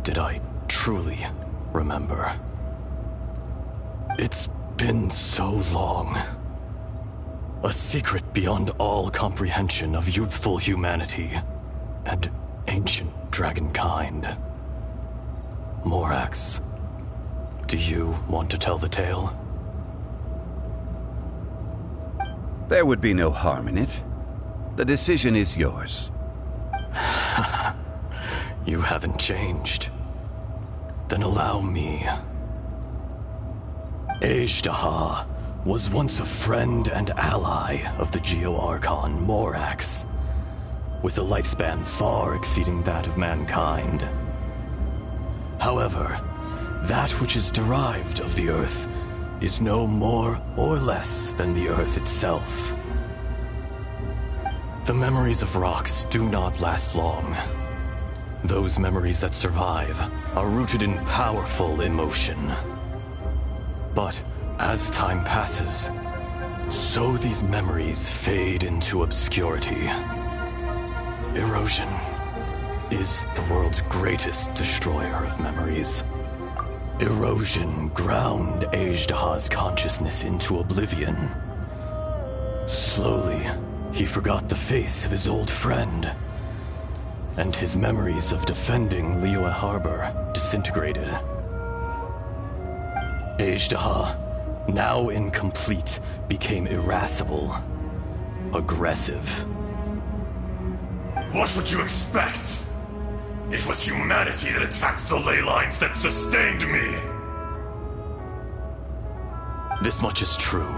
did I truly remember. It's been so long. A secret beyond all comprehension of youthful humanity and ancient dragonkind. Morax, do you want to tell the tale? There would be no harm in it. The decision is yours. You haven't changed. Then allow me. Ajdaha was once a friend and ally of the Geo-Archon Morax, with a lifespan far exceeding that of mankind. However, that which is derived of the Earth is no more or less than the Earth itself. The memories of rocks do not last long. Those memories that survive are rooted in powerful emotion. But as time passes, so these memories fade into obscurity. Erosion is the world's greatest destroyer of memories. Erosion ground Ajdaha's consciousness into oblivion. Slowly, he forgot the face of his old friend, and his memories of defending Liyue Harbor disintegrated. Ajdaha, now incomplete, became irascible, aggressive. What would you expect? It was humanity that attacked the ley lines that sustained me. This much is true,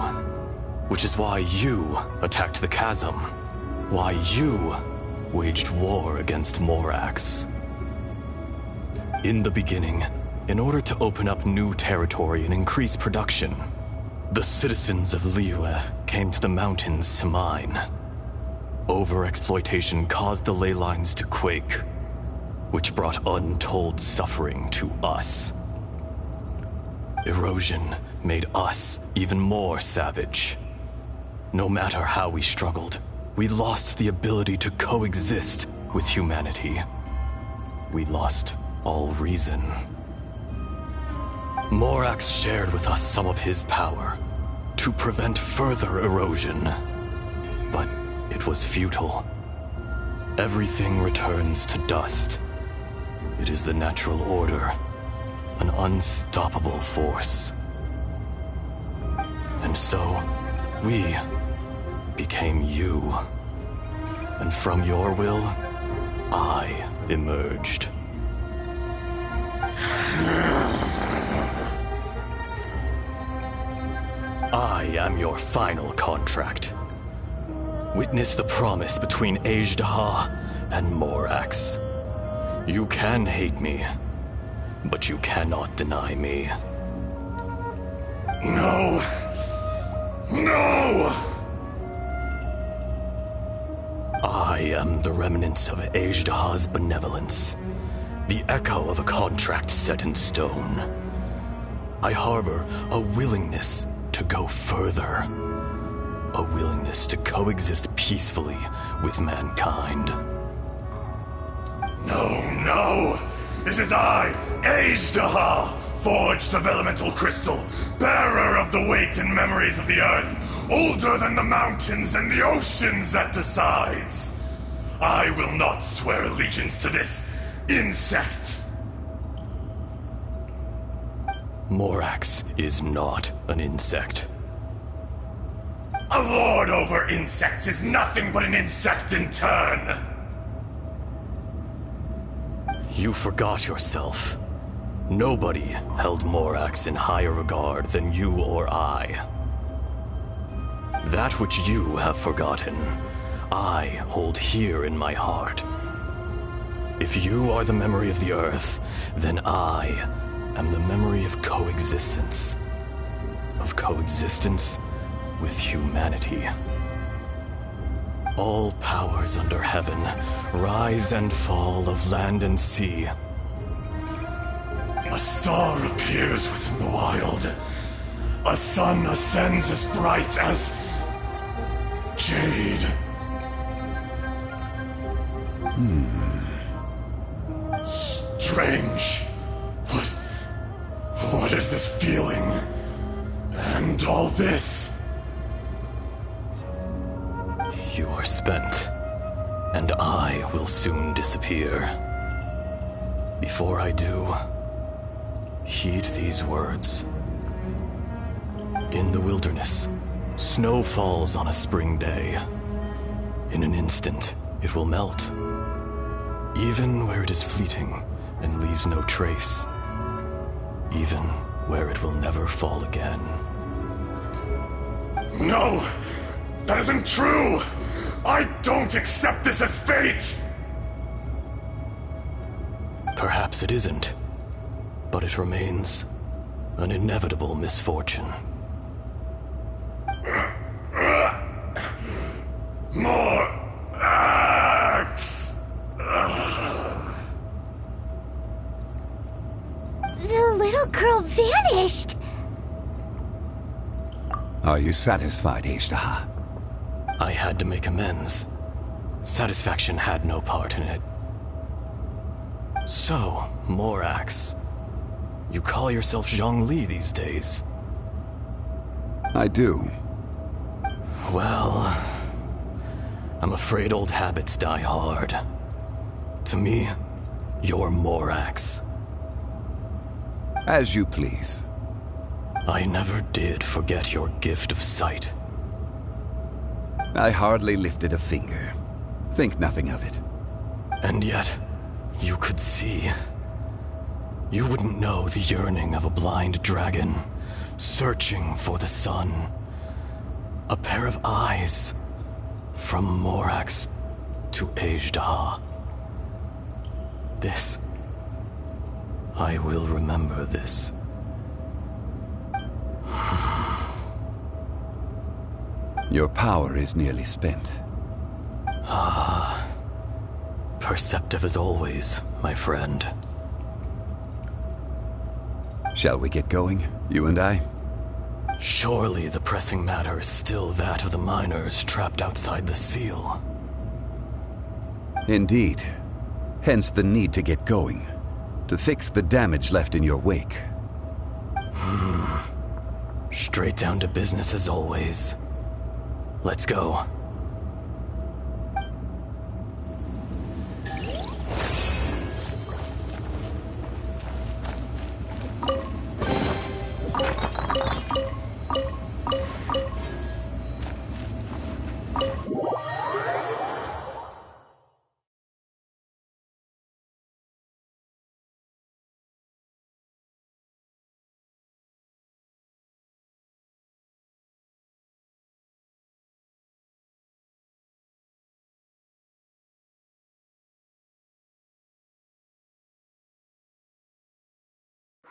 which is why you attacked the chasm, why you waged war against Morax. In the beginning, in order to open up new territory and increase production, the citizens of Liyue came to the mountains to mine. Overexploitation caused the ley lines to quake, which brought untold suffering to us. Erosion made us even more savage. No matter how we struggled, we lost the ability to coexist with humanity. We lost all reason. Morax shared with us some of his power to prevent further erosion, but it was futile. Everything returns to dust. It is the natural order, an unstoppable force. And so, we became you. And from your will, I emerged. I am your final contract. Witness the promise between Ajdaha and Morax. You can hate me, but you cannot deny me. No! No! I am the remnants of Ajdaha's benevolence, the echo of a contract set in stone. I harbor a willingness to go further, a willingness to coexist peacefully with mankind. No, no! It is I, Ajdaha, forged of elemental crystal, bearer of the weight and memories of the earth, older than the mountains and the oceans that decides. I will not swear allegiance to this insect. Morax is not an insect. A lord over insects is nothing but an insect in turn. You forgot yourself. Nobody held Morax in higher regard than you or I. That which you have forgotten, I hold here in my heart. If you are the memory of the Earth, then I am the memory of coexistence. Of coexistence with humanity. All powers under heaven, rise and fall of land and sea. A star appears within the wild. A sun ascends as bright as jade. Strange. What is this feeling? And all this? You are spent, and I will soon disappear. Before I do, heed these words. In the wilderness, snow falls on a spring day. In an instant, it will melt. Even where it is fleeting and leaves no trace. Even where it will never fall again. No! That isn't true! I don't accept this as fate! Perhaps it isn't, but it remains an inevitable misfortune. More axe! The little girl vanished! Are you satisfied, Ishtaha? I had to make amends. Satisfaction had no part in it. So, Morax, you call yourself Zhongli these days? I do. Well, I'm afraid old habits die hard. To me, you're Morax. As you please. I never did forget your gift of sight. I hardly lifted a finger. Think nothing of it. And yet, you could see. You wouldn't know the yearning of a blind dragon, searching for the sun. A pair of eyes, from Morax to Ejdah. This. I will remember this. Your power is nearly spent. Ah. Perceptive as always, my friend. Shall we get going, you and I? Surely the pressing matter is still that of the miners trapped outside the seal. Indeed. Hence the need to get going. To fix the damage left in your wake. Straight down to business as always. Let's go.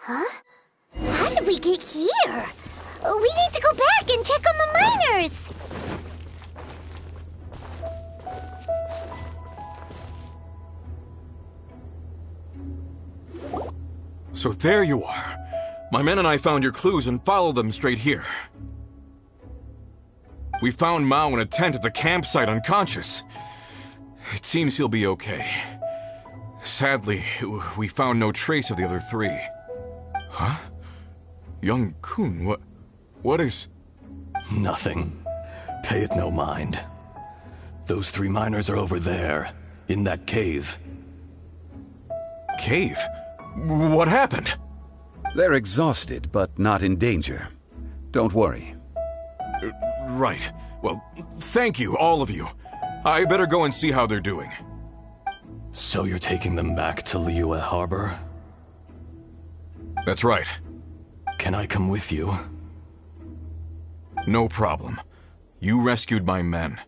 Huh? How did we get here? We need to go back and check on the miners! So there you are. My men and I found your clues and followed them straight here. We found Mao in a tent at the campsite unconscious. It seems he'll be okay. Sadly, we found no trace of the other three. Huh? Young Kun, what is... Nothing. Pay it no mind. Those three miners are over there, in that cave. Cave? What happened? They're exhausted, but not in danger. Don't worry. Right. Well, thank you, all of you. I better go and see how they're doing. So you're taking them back to Liyue Harbor? That's right. Can I come with you? No problem. You rescued my men.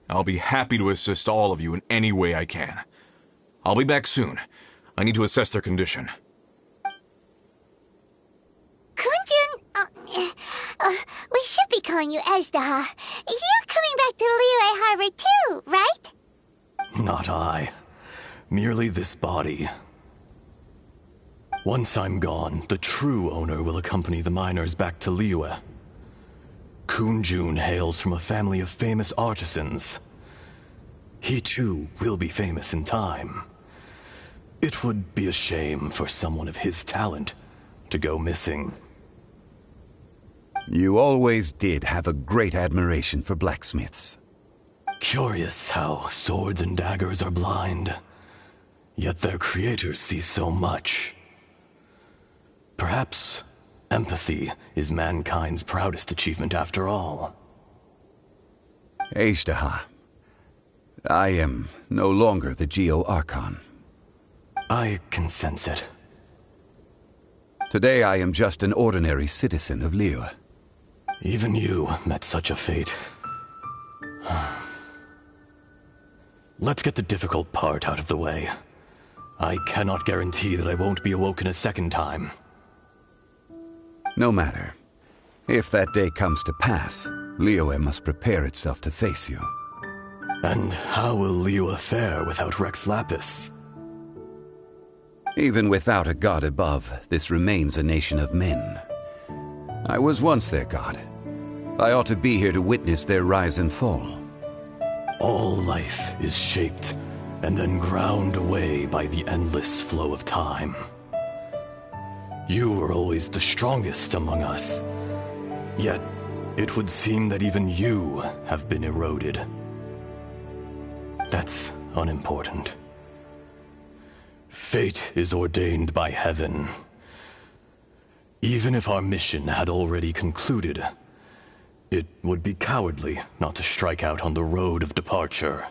I'll be happy to assist all of you in any way I can. I'll be back soon. I need to assess their condition. Kunjun, we should be calling you Ezdaha. You're coming back to Liyue Harbor too, right? Not I. Merely this body. Once I'm gone, the true owner will accompany the miners back to Liyue. Kunjun hails from a family of famous artisans. He too will be famous in time. It would be a shame for someone of his talent to go missing. You always did have a great admiration for blacksmiths. Curious how swords and daggers are blind, yet their creators see so much. Perhaps empathy is mankind's proudest achievement after all. Ezdaha, I am no longer the Geo-Archon. I can sense it. Today I am just an ordinary citizen of Liyue. Even you met such a fate. Let's get the difficult part out of the way. I cannot guarantee that I won't be awoken a second time. No matter. If that day comes to pass, Liyue must prepare itself to face you. And how will Liyue fare without Rex Lapis? Even without a god above, this remains a nation of men. I was once their god. I ought to be here to witness their rise and fall. All life is shaped and then ground away by the endless flow of time. You were always the strongest among us. Yet, it would seem that even you have been eroded. That's unimportant. Fate is ordained by heaven. Even if our mission had already concluded, it would be cowardly not to strike out on the road of departure.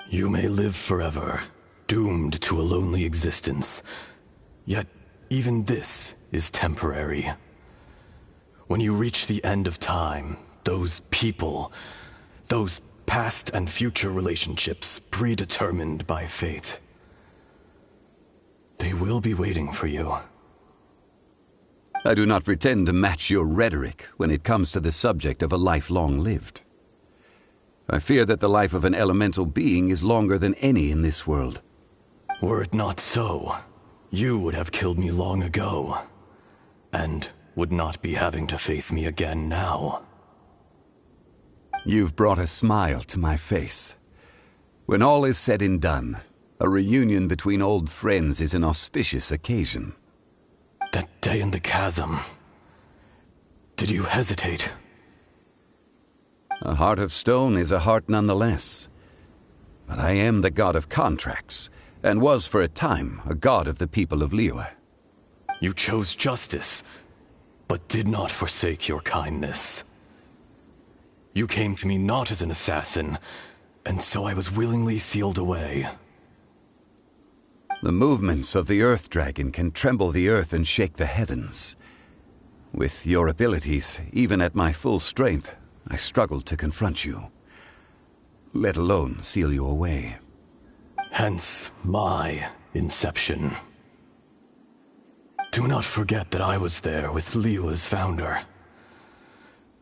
You may live forever, doomed to a lonely existence. Yet, even this is temporary. When you reach the end of time, those people, those past and future relationships predetermined by fate, they will be waiting for you. I do not pretend to match your rhetoric when it comes to the subject of a life long lived. I fear that the life of an elemental being is longer than any in this world. Were it not so, you would have killed me long ago, and would not be having to face me again now. You've brought a smile to my face. When all is said and done, a reunion between old friends is an auspicious occasion. That day in the chasm, did you hesitate? A heart of stone is a heart nonetheless. But I am the god of contracts, and was for a time a god of the people of Liyue. You chose justice, but did not forsake your kindness. You came to me not as an assassin, and so I was willingly sealed away. The movements of the Earth Dragon can tremble the earth and shake the heavens. With your abilities, even at my full strength, I struggled to confront you, let alone seal you away. Hence my inception. Do not forget that I was there with Liyue's founder.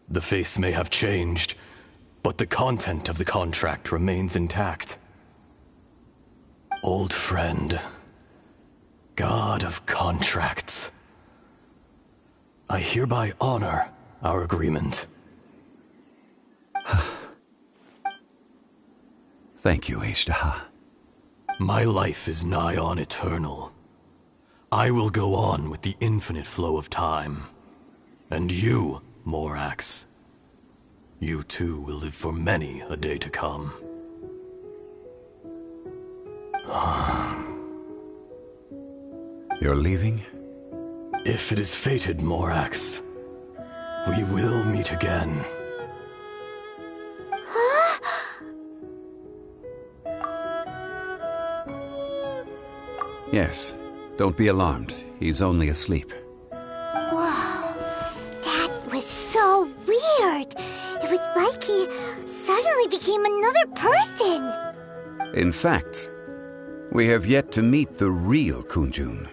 The face may have changed, but the content of the contract remains intact. Old friend, god of contracts, I hereby honor our agreement. Thank you, Ezdaha. My life is nigh on eternal. I will go on with the infinite flow of time. And you, Morax, you too will live for many a day to come. You're leaving? If it is fated, Morax, we will meet again. Yes. Don't be alarmed. He's only asleep. Whoa. That was so weird. It was like he suddenly became another person. In fact, we have yet to meet the real Kunjun.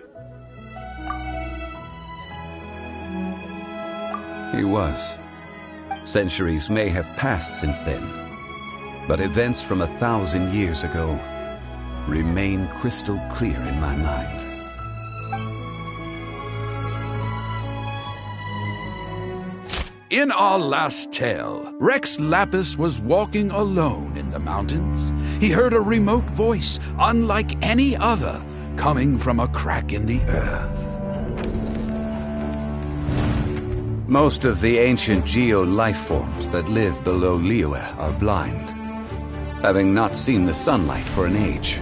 He was. Centuries may have passed since then, but events from 1,000 years ago remain crystal clear in my mind. In our last tale, Rex Lapis was walking alone in the mountains. He heard a remote voice, unlike any other, coming from a crack in the earth. Most of the ancient geo-life forms that live below Liyue are blind, having not seen the sunlight for an age.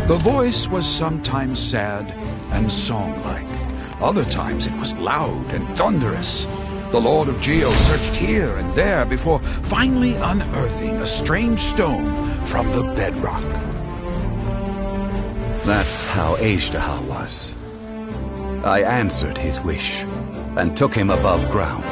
The voice was sometimes sad and song-like. Other times it was loud and thunderous. The Lord of Geo searched here and there before finally unearthing a strange stone from the bedrock. That's how Ajdaha was. I answered his wish and took him above ground.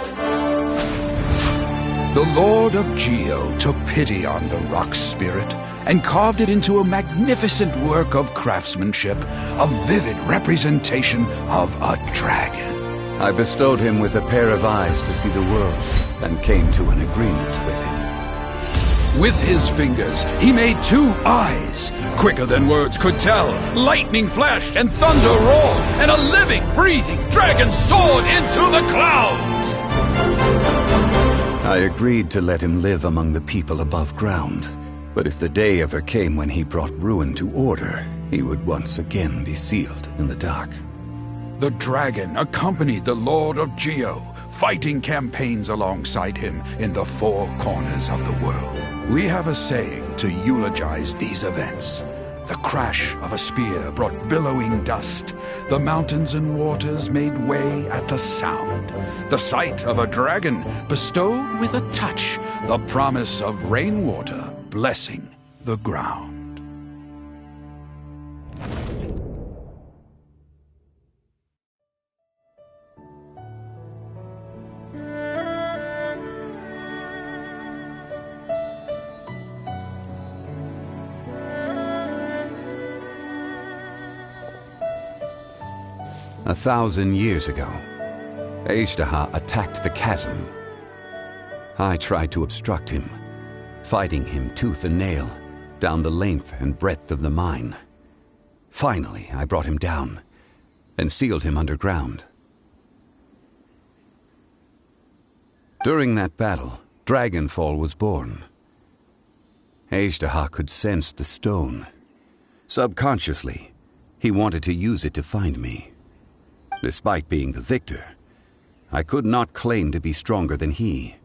The Lord of Geo took pity on the rock spirit and carved it into a magnificent work of craftsmanship, a vivid representation of a dragon. I bestowed him with a pair of eyes to see the world and came to an agreement with him. With his fingers, he made 2 eyes, quicker than words could tell. Lightning flashed and thunder roared, and a living, breathing dragon soared into the clouds. I agreed to let him live among the people above ground. But if the day ever came when he brought ruin to order, he would once again be sealed in the dark. The dragon accompanied the Lord of Geo, fighting campaigns alongside him in the 4 corners of the world. We have a saying to eulogize these events. The crash of a spear brought billowing dust. The mountains and waters made way at the sound. The sight of a dragon bestowed with a touch the promise of rainwater blessing the ground. A 1,000 years ago, Ajdaha attacked the chasm. I tried to obstruct him, fighting him tooth and nail down the length and breadth of the mine. Finally, I brought him down and sealed him underground. During that battle, Dragonfall was born. Ajdaha could sense the stone. Subconsciously, he wanted to use it to find me. Despite being the victor, I could not claim to be stronger than he,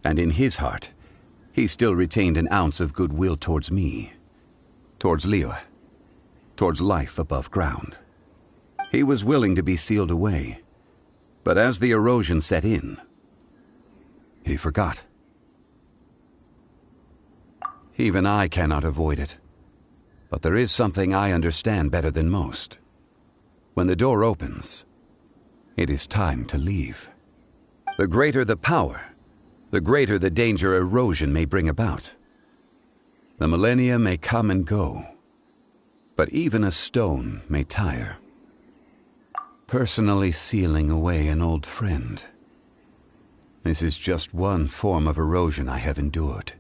and in his heart, he still retained an ounce of goodwill towards me, towards Liyue, towards life above ground. He was willing to be sealed away, but as the erosion set in, he forgot. Even I cannot avoid it, but there is something I understand better than most. When the door opens, it is time to leave. The greater the power, the greater the danger erosion may bring about. The millennia may come and go, but even a stone may tire. Personally sealing away an old friend. This is just one form of erosion I have endured.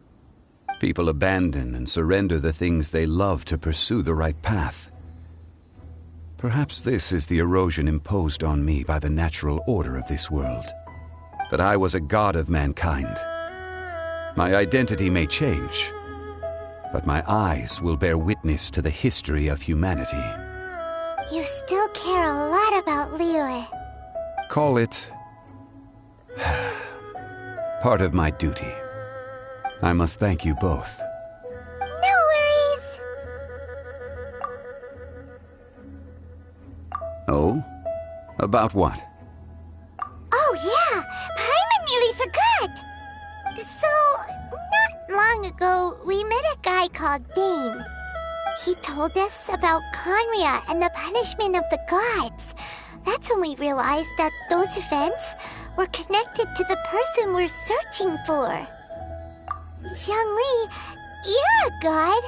People abandon and surrender the things they love to pursue the right path. Perhaps this is the erosion imposed on me by the natural order of this world. That I was a god of mankind. My identity may change, but my eyes will bear witness to the history of humanity. You still care a lot about Liyue. Call it part of my duty. I must thank you both. No worries. Oh? About what? Oh yeah, Paimon nearly forgot. So, not long ago, we met a guy called Dane. He told us about Conria and the punishment of the gods. That's when we realized that those events were connected to the person we're searching for. Zhongli, you're a god.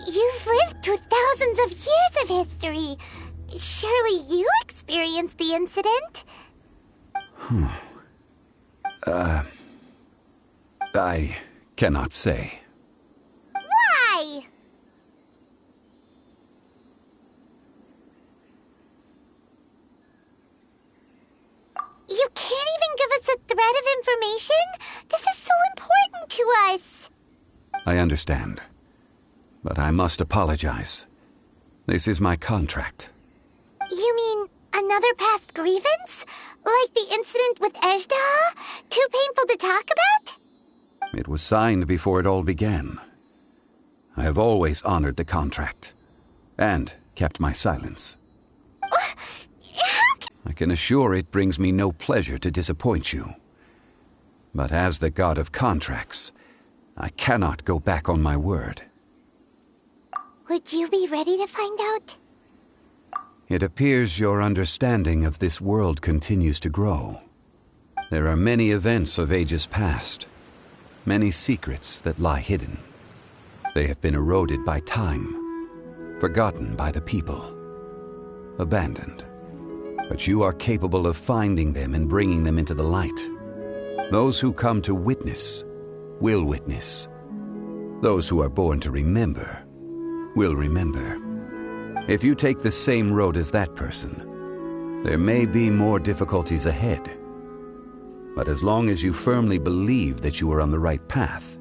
You've lived through thousands of years of history. Surely you experienced the incident? I cannot say. Why? You can't even give us a thread of information? This is so important to us. I understand. But I must apologize. This is my contract. You mean another past grievance? Like the incident with Ejda? Too painful to talk about? It was signed before it all began. I have always honored the contract. And kept my silence. I can assure it brings me no pleasure to disappoint you. But as the god of contracts, I cannot go back on my word. Would you be ready to find out? It appears your understanding of this world continues to grow. There are many events of ages past, many secrets that lie hidden. They have been eroded by time, forgotten by the people, abandoned. But you are capable of finding them and bringing them into the light. Those who come to witness will witness. Those who are born to remember will remember. If you take the same road as that person, there may be more difficulties ahead. But as long as you firmly believe that you are on the right path,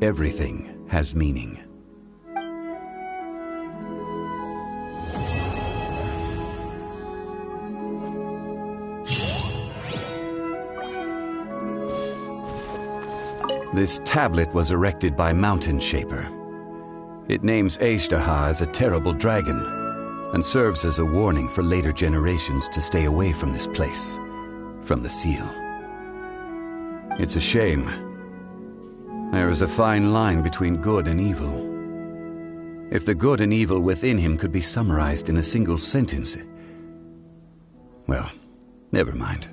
everything has meaning. This tablet was erected by Mountain Shaper. It names Ejdaha as a terrible dragon, and serves as a warning for later generations to stay away from this place, from the seal. It's a shame. There is a fine line between good and evil. If the good and evil within him could be summarized in a single sentence, well, never mind.